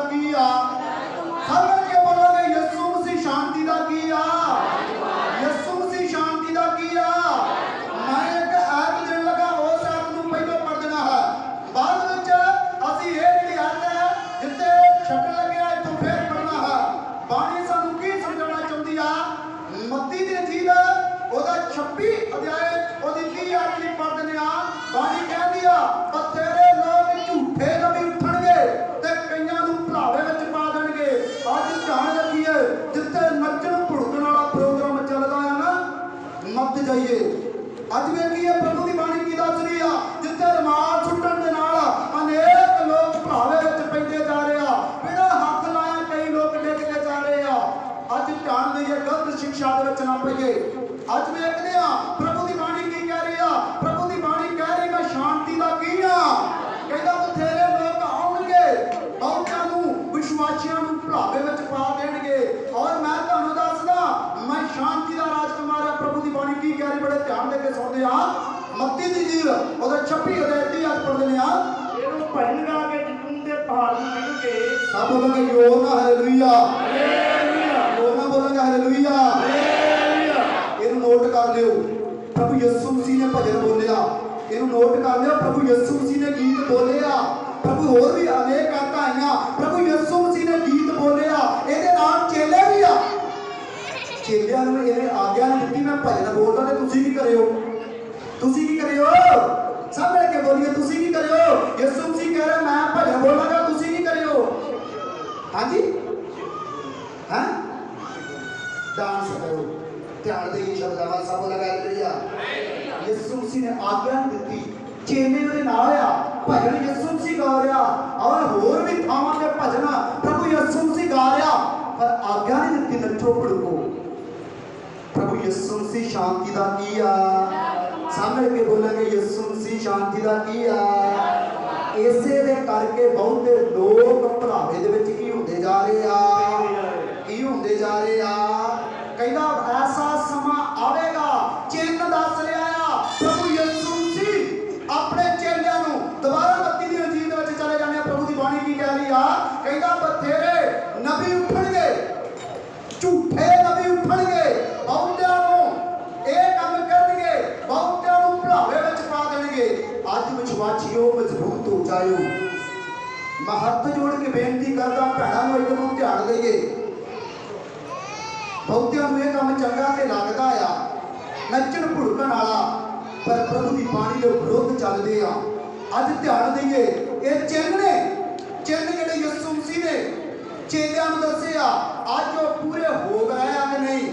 ਲੱਗ ਪਈਏ। ਅੱਜ ਵੇਖਦੇ ਆ ਪ੍ਰਭੂ ਦੀ ਬਾਣੀ ਕੀ ਕਹਿ ਰਹੀ ਆ। ਪ੍ਰਭੂ ਦੀ ਬਾਣੀ ਕਹਿ ਰਹੀ ਮੈਂ ਸ਼ਾਂਤੀ ਦਾ ਕੀ ਆ। ਕਹਿੰਦਾ ਬਥੇਰੇ ਲੋਕ ਆਉਣਗੇ, ਬਹੁਤਿਆਂ ਨੂੰ ਵਿਸ਼ਵਾਸੀਆਂ ਨੂੰ ਭੁਲਾਵੇ ਵਿੱਚ ਪਾ ਦੇਣਗੇ। ਔਰ ਮੈਂ ਤੁਹਾਨੂੰ ਦੱਸਦਾ ਮੈਂ ਸ਼ਾਂਤੀ ਦਾ ਰਾਜਕੁਮਾਰ ਆ। ਪ੍ਰਭੂ ਦੀ ਬਾਣੀ ਕੀ ਕਹਿ ਰਹੀ, ਬੜੇ ਧਿਆਨ ਦੇ ਕੇ ਸੁਣਦੇ ਆ। ਮੱਤੀ ਦੀ ਜੀਲ ਉਹਦੇ 26 ਅਧਿਆਇ 30 ਅੱਜ ਪੜ੍ਹਦੇ ਨੇ ਆ। ਇਹਨੂੰ ਭਜਨ ਗਾ ਕੇ ਜਿੱਤੂ ਦੇ ਪਹਾੜ ਨੂੰ ਮਿਲ ਕੇ ਸਭ ਬੋਲਾਂਗੇ ਯੋਰ ਨਾ ਹਾਲੇਲੂਇਆ, ਹਾਲੇਲੂਇਆ, ਯੋਰ ਨਾ ਬੋਲਾਂਗੇ ਹਾਲੇਲੂਇਆ। ਹਾਲੇਲੂਇਆ। ਇਹਨੂੰ ਨੋਟ ਕਰ ਲਿਓ। ਪ੍ਰਭੂ ਯਿਸੂ ਮਸੀਹ ਨੇ ਭਜਨ ਬੋਲਿਆ, ਇਹਨੂੰ ਨੋਟ ਕਰ ਲਿਓ। ਪ੍ਰਭੂ ਯਿਸੂ ਮਸੀਹ ਨੇ ਗੀਤ ਬੋਲਿਆ। ਪ੍ਰਭੂ ਹੋਰ ਵੀ ਅਨੇਕ ਆਇਤਾਂ ਆਈਆਂ। ਪ੍ਰਭੂ ਯਿਸੂ ਮਸੀਹ ਨੇ ਗੀਤ ਬੋਲਿਆ। ਇਹਦੇ ਨਾਲ ਚੇਲੇ ਵੀ ਆ। ਚੇਲਿਆਂ ਨੂੰ ਇਹ ਆਗਿਆ ਨਹੀਂ ਦਿੱਤੀ ਮੈਂ ਭਜਨ ਬੋਲਦਾ ਤੇ ਤੁਸੀਂ ਕੀ ਕਰਿਓ। ਤੁਸੀਂ ਕੀ ਕਰਿਓ? ਸਭ ਮਿਲ ਕੇ ਬੋਲੀਏ, ਤੁਸੀਂ ਕੀ ਕਰਿਓ। ਯਿਸੂ ਮਸੀਹ ਕਹਿ ਰਿਹਾ ਮੈਂ ਭਜਨ ਬੋਲਾਂਗਾ, ਤੁਸੀਂ ਕੀ ਕਰਿਓ। ਹਾਂਜੀ ਹਾਂ ਡਾਂਸ ਕਰੋ। ਧਿਆਨ ਦੇ ਸ਼ਬਦਾਂ ਵੱਲ ਸਭ ਲਗਾ ਲਿਆ। ਯਿਸੂ ਮਸੀਹ ਨੇ ਆਗਿਆ ਦਿੱਤੀ, ਚੇਲੇ ਉਹਦੇ ਨਾਲ ਆ। ਭਜਨ ਯਿਸੂ ਮਸੀਹ ਗਾ ਰਿਹਾ ਔਰ ਹੋਰ ਵੀ ਥਾਵਾਂ ਤੇ ਭਜਨ ਪ੍ਰਭੂ ਯਿਸੂ ਮਸੀਹ ਗਾ ਰਿਹਾ, ਪਰ ਆਗਿਆ ਨਹੀਂ ਦਿੱਤੀ ਨੱਚੋ ਭੜਕੋ। ਪ੍ਰਭੂ ਯਿਸੂ ਮਸੀਹ ਸ਼ਾਂਤੀ ਦਾ ਕੀ ਆ। ਸਾਹਮਣੇ ਕੇ ਬੋਲਾਂਗੇ ਯਿਸੂ ਮਸੀਹ ਸ਼ਾਂਤੀ ਦਾ ਕੀ ਆ। ਇਸੇ ਦੇ ਕਰਕੇ ਬਹੁਤੇ ਲੋਕ ਭੁਲਾਵੇ ਦੇ ਵਿੱਚ ਕੀ ਹੁੰਦੇ ਜਾ ਰਹੇ ਆ, ਕੀ ਹੁੰਦੇ ਜਾ ਰਹੇ ਆ। ਕਹਿੰਦਾ ਐਸਾ ਸਮਾਂ ਆਵੇਗਾ, ਚਿੰਨ ਦੱਸ ਰਿਹਾ ਆ ਪ੍ਰਭੂ ਯਿਸੂ ਮਸੀਹ ਆਪਣੇ ਚੇਲਿਆਂ ਨੂੰ। ਦੁਬਾਰਾ ਮੱਤੀ ਦੀ ਅੰਜੀਲ ਦੇ ਵਿੱਚ ਚਲੇ ਜਾਂਦੇ ਆ। ਪ੍ਰਭੂ ਦੀ ਬਾਣੀ ਕੀ ਕਹਿ ਰਹੀ ਆ। ਕਹਿੰਦਾ ਬਥੇਰੇ ਨਬੀ ਉੱਠਣਗੇ, ਝੂਠੇ ਨਬੀ ਉੱਠਣਗੇ, ਬਹੁਤਿਆਂ ਨੂੰ ਇਹ ਕੰਮ ਕਰਨਗੇ, ਬਹੁਤਿਆਂ ਨੂੰ ਭੁਲਾਵੇ ਵਿੱਚ ਪਾ ਦੇਣਗੇ। ਅੱਜ ਵਿਸ਼ਵਾਸੀਓ ਮਜ਼ਬੂਤ ਹੋ ਜਾਇਓ। ਮੈਂ ਹੱਥ ਜੋੜ ਕੇ ਬੇਨਤੀ ਕਰਦਾ ਭੈਣਾਂ ਨੂੰ ਇੱਕ ਨੂੰ ਧਿਆਨ ਦੇਈਏ। ਬਹੁਤਿਆਂ ਨੂੰ ਇਹ ਕੰਮ ਚੰਗਾ ਤੇ ਲੱਗਦਾ ਆ, ਨੱਚਣ ਭੁੜਕਣ ਵਾਲਾ, ਪਰ ਪ੍ਰਭੂ ਦੀ ਬਾਣੀ ਦੇ ਵਿਰੁੱਧ ਚੱਲਦੇ ਆ। ਅੱਜ ਧਿਆਨ ਦੇਈਏ। ਇਹ ਚਿੰਨ ਨੇ, ਚਿੰਨ ਜਿਹੜੇ ਯਿਸੂ ਮਸੀਹ ਨੇ ਚੇਲਿਆਂ ਨੂੰ ਦੱਸੇ ਆ, ਅੱਜ ਉਹ ਪੂਰੇ ਹੋ ਗਏ ਆ ਕਿ ਨਹੀਂ।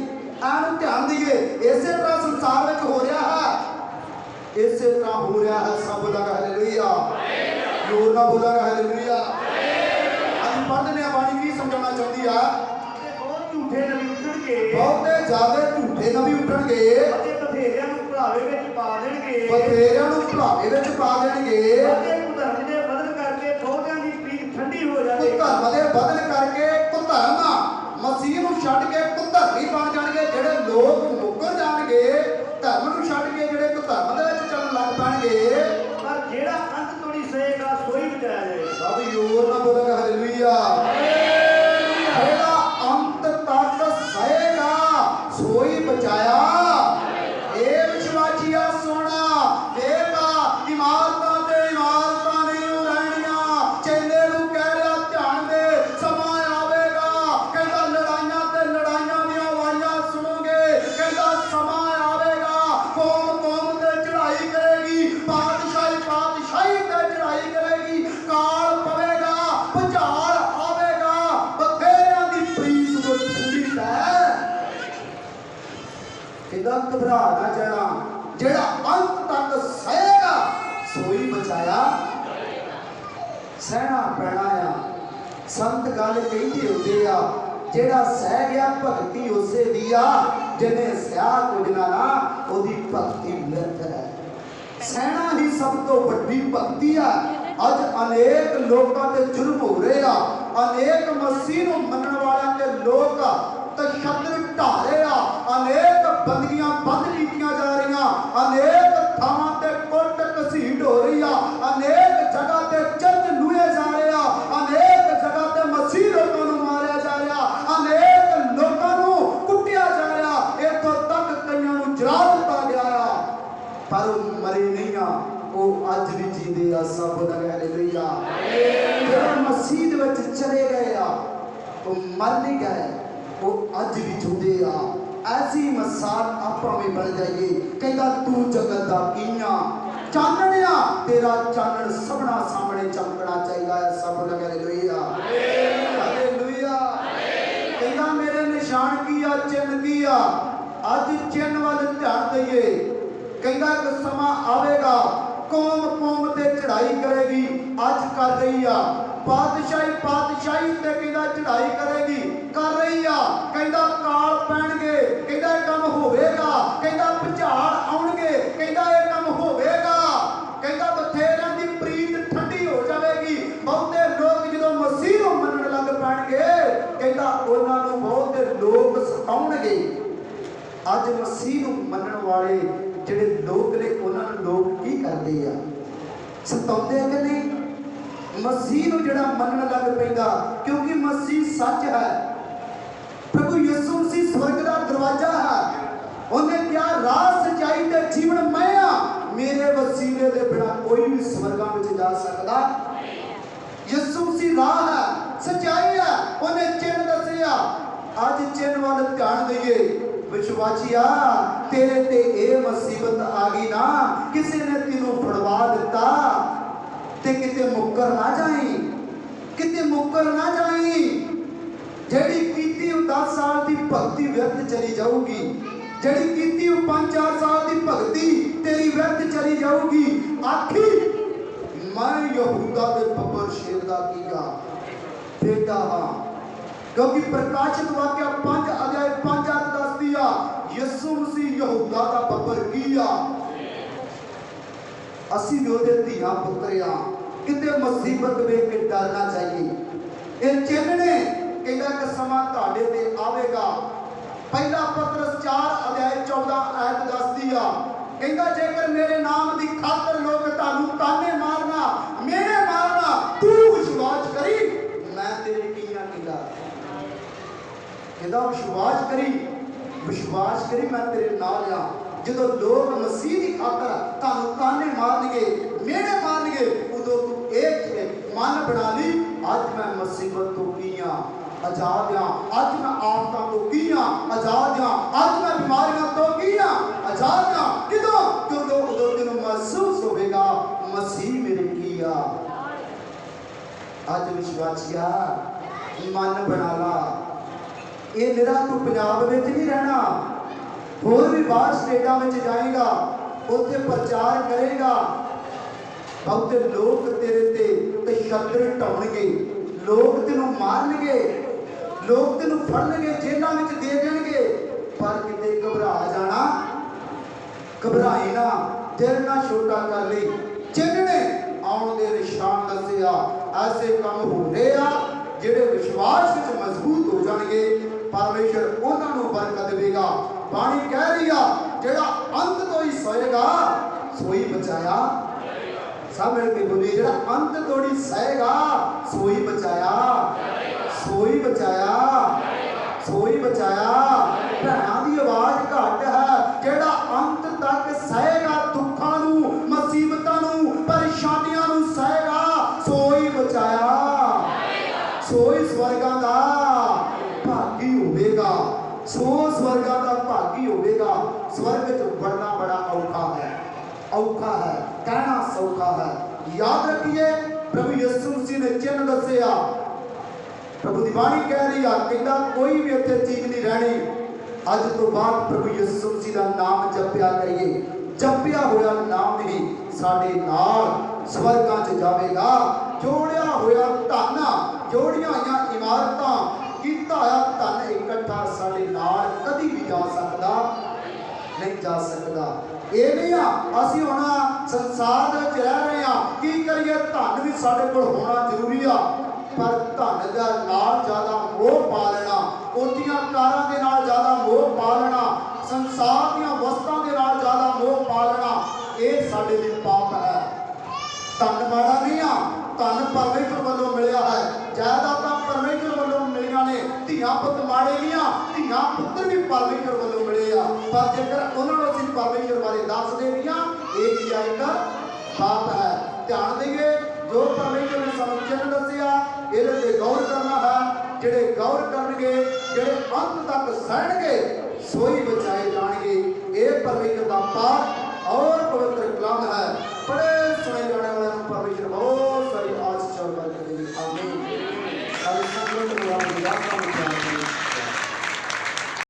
ਇਹਨੂੰ ਧਿਆਨ ਦੇਈਏ। ਇਸੇ ਤਰ੍ਹਾਂ ਸੰਸਾਰ ਵਿੱਚ ਹੋ ਰਿਹਾ ਹੈ, ਇਸੇ ਤਰ੍ਹਾਂ ਹੋ ਰਿਹਾ ਹੈ। ਸਭ ਬੋਲਾਂਗਾ ਹਾਲੇਲੂਇਆ, ਜੋਰ ਨਾਲ ਬੋਲਾਂਗਾ ਹਾਲੇਲੂਇਆ। ਅੱਜ ਪੜ੍ਹਦੇ ਨੇ ਬਾਣੀ ਕੀ ਸਮਝਾਉਣਾ ਚਾਹੁੰਦੀ ਆ। ਬਹੁਤ ਝੂਠੇ ਨਬੀ ਉੱਠਣਗੇ, ਬਹੁਤੇ ਜ਼ਿਆਦਾ ਝੂਠੇ ਨਬੀ ਉੱਠਣਗੇ ਅਤੇ ਬਥੇਰਿਆਂ ਨੂੰ ਭੁਲਾਵੇ ਵਿੱਚ ਪਾ ਦੇਣਗੇ, ਬਥੇਰਿਆਂ ਨੂੰ ਭੁਲਾਵੇ ਵਿੱਚ ਪਾ ਦੇਣਗੇ। ਅਤੇ ਕੁਧਰਮ ਦੇ ਬਦਲ ਕਰਕੇ ਬਹੁਤਿਆਂ ਦੀ ਪ੍ਰੀਤ ਠੰਡੀ ਹੋ ਜਾਵੇ। ਕੁਧਰਮ ਦੇ ਬਦਲ ਕਰਕੇ ਕੁਧਰਮ ਮਸੀਹ ਨੂੰ ਛੱਡ ਕੇ ਕੁਧਰਮੀ ਬਣ ਜਾਣਗੇ। ਜਿਹੜੇ ਲੋਕ ਮੁੱਕਰ ਜਾਣਗੇ, ਧਰਮ ਨੂੰ ਛੱਡ ਕੇ ਜਿਹੜੇ ਕੁਧਰਮ ਦੇ ਵਿੱਚ ਚੱਲਣ ਲੱਗ ਪੈਣਗੇ। ਪਰ ਜਿਹੜਾ ਅੰਤ ਤੋੜੀ ਸਹੇਗਾ ਸੋਈ ਬਚਾਇਆ ਜਾਏਗਾ। ਸਭ ਯੋਰ ਨਾਲ ਬੋਲਾਂਗਾ ਹਾਲੇਲੂਇਆ। ਜਿਹੜਾ ਅੰਤ ਤੱਕ ਸਹੇਗਾ ਸੋਈ ਬਚਾਇਆ। ਇਹ ਵਿਸ਼ਵਾਸੀਆ ਸੋਣਾ ਦੇਗਾ, ਇਮਾਰਤਾਂ ਤੇ ਇਮਾਰਤਾਂ ਨਹੀਂ ਰਹਿਣੀਆਂ। ਚੇਲੇ ਨੂੰ ਕਹਿ ਰਿਹਾ ਧਿਆਨ ਦੇ, ਸਮਾਂ ਆਵੇਗਾ। ਕਹਿੰਦਾ ਲੜਾਈਆਂ ਤੇ ਲੜਾਈਆਂ ਦੀਆਂ ਆਵਾਜ਼ਾਂ ਸੁਣੋਗੇ। ਕਹਿੰਦਾ ਸਮਾਂ ਆਵੇਗਾ, ਕੌਮ ਕੌਮ ਤੇ ਚੜ੍ਹਾਈ ਕਰੇਗੀ, ਪਾਤਸ਼ਾਹੀ ਪਾਤਸ਼ਾਹੀ ਤੇ ਚੜ੍ਹਾਈ ਕਰੇਗੀ। ਕਾਲ ਪਵੇਗਾ, ਭੁਚਾਲ ਆਵੇਗਾ, ਬਥੇਰਿਆਂ ਦੀ ਪ੍ਰੀਤ ਜੋ ਠੰਡੀ ਪੈ। ਇਹਦਾ ਘਬਰਾ ਨਾ ਜਾਣਾ। ਜਿਹੜਾ ਅੰਤ ਤੱਕ ਸਹੇਗਾ ਸੋਈ ਬਚਾਇਆ। ਸਹਿਣਾ ਪੈਣਾ ਆ। ਸੰਤ ਗੱਲ ਕਹਿੰਦੇ ਹੁੰਦੇ ਆ, ਜਿਹੜਾ ਸਹਿ ਗਿਆ ਭਗਤੀ ਉਸੇ ਦੀ ਆ, ਜਿਹਨੇ ਸਹਿਆ ਕੁਝ ਨਾ ਉਹਦੀ ਭਗਤੀ ਮਿਲਤ ਹੈ। ਸਹਿਣਾ ਹੀ ਸਭ ਤੋਂ ਵੱਡੀ ਭਗਤੀ ਆ। ਅੱਜ ਅਨੇਕ ਲੋਕਾਂ ਤੇ ਜ਼ੁਲਮ ਹੋ ਰਹੇ ਆ। ਅਨੇਕ ਮਸੀਹ ਨੂੰ ਮੰਨਣ ਵਾਲਿਆਂ ਤੇ ਲੋਕ ਤਸ਼ੱਦਦ ਢਾਰੇ ਆ। ਅਨੇਕ ਬੰਦਗੀਆਂ ਬੰਦ ਕੀਤੀਆਂ ਜਾ ਰਹੀਆਂ। ਅਨੇਕ ਥਾਵਾਂ ਤੇ ਕੁੱਟ ਘਸੀਟ ਹੋ ਰਹੀ ਆ। ਅਨੇਕ ਜਗ੍ਹਾ ਤੇ ਚਰਚ ਲੂਏ ਜਾ ਰਹੇ ਆ। ਅਨੇਕ ਜਗ੍ਹਾ ਤੇ ਮਸੀਹ ਲੋਕਾਂ ਨੂੰ ਮਾਰਿਆ ਜਾ ਰਿਹਾ। ਅਨੇਕ ਲੋਕਾਂ ਨੂੰ ਕੁੱਟਿਆ ਜਾ ਰਿਹਾ। ਇੱਥੋਂ ਤੱਕ ਕਈਆਂ ਨੂੰ ਜਲਾ ਦਿੱਤਾ ਗਿਆ ਆ, ਪਰ ਉਹ ਮਰੇ ਨਹੀਂ ਆ, ਉਹ ਅੱਜ ਵੀ ਜੀਂਦੇ ਆ। ਸਭ ਦਾ ਹਾਲੇਲੂਇਆ। ਜਿਹੜੇ ਮਸੀਹ ਦੇ ਵਿੱਚ ਚਲੇ ਗਏ ਆ, ਉਹ ਮਰ ਨਹੀਂ ਗਏ, ਉਹ ਅੱਜ ਵੀ ਜਿਉਂਦੇ ਆ। ਐਸੀ ਮਿਸਾਲ ਆਪਾਂ ਵੀ ਬਣ ਜਾਈਏ। ਕਹਿੰਦਾ ਤੂੰ ਜਗਤ ਦਾ ਕੀਆਂ ਚਾਨਣਿਆ, ਤੇਰਾ ਚਾਨਣ ਸਭਨਾ ਸਾਹਮਣੇ ਚਮਕਣਾ ਚਾਹੀਦਾ ਹੈ। ਸਭ ਦਾ ਹਾਲੇਲੂਇਆ, ਹਾਲੇਲੂਇਆ। ਕਹਿੰਦਾ ਮੇਰੇ ਨਿਸ਼ਾਨ ਕੀ ਆ, ਚਿੰਨ ਕੀ ਆ। ਅੱਜ ਚਿੰਨ ਵੱਲ ਧਿਆਨ ਦਈਏ। ਕਹਿੰਦਾ ਇੱਕ ਸਮਾਂ ਆਵੇਗਾ, ਕੌਮ ਕੌਮ ਤੇ ਚੜ੍ਹਾਈ ਕਰੇਗੀ। ਅੱਜ ਕਰ ਰਹੀ ਆ। ਪਾਤਸ਼ਾਹੀ ਪਾਤਸ਼ਾਹੀ ਤੇ ਕਹਿੰਦਾ ਚੜ੍ਹਾਈ ਕਰੇਗੀ, ਕਰ ਰਹੀ ਆ। ਕਹਿੰਦਾ ਕਾਲ ਪੈਣਗੇ। ਕਹਿੰਦਾ ਕੰਮ करनगे कहता उन्हां नूं बहुत लोग सताउणगे। अज मसीह नूं मनण वाले जिहड़े लोग ने उन्हां नूं लोग की करदे आ, सताउंदे कि नहीं? मसीह नूं जिहड़ा मनण लग पैंदा, क्योंकि मसीह सच है। प्रभु यीशु मसीह स्वर्ग का दरवाजा है। उन्हें क्या राह सच्चाई ते जीवन मैं आ, मेरे वसीले दे बिना कोई भी स्वर्गां विच जा सकदा। यीशु मसीह राह है, सच्चाई है, उन्हें चिन्ह दसिया। अज चिन्ह वाल ध्यान दईए विश्वासिया, तेरे ते ये मुसीबत आ गई ना, किसी ने तेनों फड़वा दिता ते किते मुकर ना जाई, किते मुकर ना जाई। जेड़ी कीती 10 साल की भक्ति व्यर्थ चली जाऊगी, जेड़ी कीती 5-4 साल की भक्ति तेरी व्यर्थ चली जाऊगी। आखी मैं यहूदा के बब्बर शेर का कीया बेटा हाँ, क्योंकि प्रकाशित वाक्य 5 अध्याय 5 आयत दस दिया यीशु मसीह यहूदा का बब्बर कीया। असी भी ओदे धीआं पुत्र आ, किते मुसीबत वेख के डरना चाहिए। ये चिन्ह ने कहना कि समा तुहाडे ते आवेगा। पहला पतरस 4 अध्याय 14 आयत दस दिया कहता जेकर मेरे नाम की खातर लोग तुहानू ताने मारना, मेरे मारना, तू विश्वास करी मैं तेरे कीया कीता। कहता विश्वास करी मैं तेरे नाल आ। जो लोग मसीह की खातर तुहानू ताने मारनगे, मेरे मारनगे, उदों तू एक मन बना ली अज मैं मुसीबत तो कीया आजाद हाँ, अज मैं आफतों तो कीया आजाद हाँ, अज मैं बीमारियों तो कीया आजाद हाँ। किदों? क्योंकि उदों तेनों महसूस होगा मसीह मेरे कीया। अज विश्वासिया मन बना ला, ये निरा तू पंजाब में नहीं रहना, होर भी बाहर स्टेटां में जाएगा, उत्थे प्रचार करेगा। बहुते लोग तेरे ते छत्र ढाउणगे, लोग तेनों मारनगे, लोग तेनों फड़नगे, जेलों में दे देंगे। पर किते घबरा जाना, घबराई ना, दिल ना छोटा कर ली। जिन्होंने आउण दे निशान दसिया ऐसे काम हो रहे आ जिहड़े विश्वास विच मजबूत हो जाएंगे। परमेश्वर उन्हां नूं बरकत देगा। बाणी कह रही आ जिहड़ा अंत तो ही सोएगा सोई बचाया। सब मिल के बोलिए जिहड़ा अंत तोड़ी सहेगा सोई बचाया, सोई बचाया, सोई बचाया। भैणां दी आवाज घट है, जिहड़ा अंत तक सहेगा दुखां नूं, मुसीबतां नूं, परेशानियां नूं सहेगा सोई बचाया, सोई स्वर्गां दा भागी होवेगा, सो स्वर्गां दा भागी होवेगा। स्वर्ग च बढ़ना बड़ा औखा है, औखा है, कहना सौखा है। याद रखिए प्रभु यीशु मसीह ने चिन्ह दसिया। प्रभु दी बाणी कह रही है कहता कोई भी इत्थे चीज नहीं रहनी। अज तो बाद प्रभु यीशु मसीह का नाम जपिया करिए। जपिया होया नाम ही साडे नाल स्वर्गां च जावेगा। जोड़िया होया धन, जोड़िया होइयां इमारतां, कीता होया धन इकट्ठा साडे नाल कदी भी जा सकदा नहीं, जा सकदा। ये नहीं आ असी होना संसार में रह रहे हैं, की करिए धन भी साडे कोल होना जरूरी आ, पर धन दा नाल ज्यादा मोह पा लेना, उन्दियां कारां दे नाल ज्यादा मोह पा लेना, संसार दीयां वस्तां दे नाल ज्यादा मोह पा लेना, ये साडे लिए पाप है। धन माड़ा नहीं आ, धन परमेश्वर वालों मिलिया है, जायदादां परमेश्वर वालों मिलिया ने। धीआं पुत माड़े नहीं आ, धीआं पुत्र भी परमेश्वर वालों मिले आ, पर जेकर उन्होंने असीं परमेश्वर बारे दसदे नहीं आ, ये भी एक पाप है। ध्यान देइए जो परमेश्वर ने सानूं चिन्ह दसिया इहदे ते गौर करना है। जिहड़े गौर करनगे, जिहड़े अंत तक सहणगे सोई बचाए जाणगे। ये परमेश्वर दा पाठ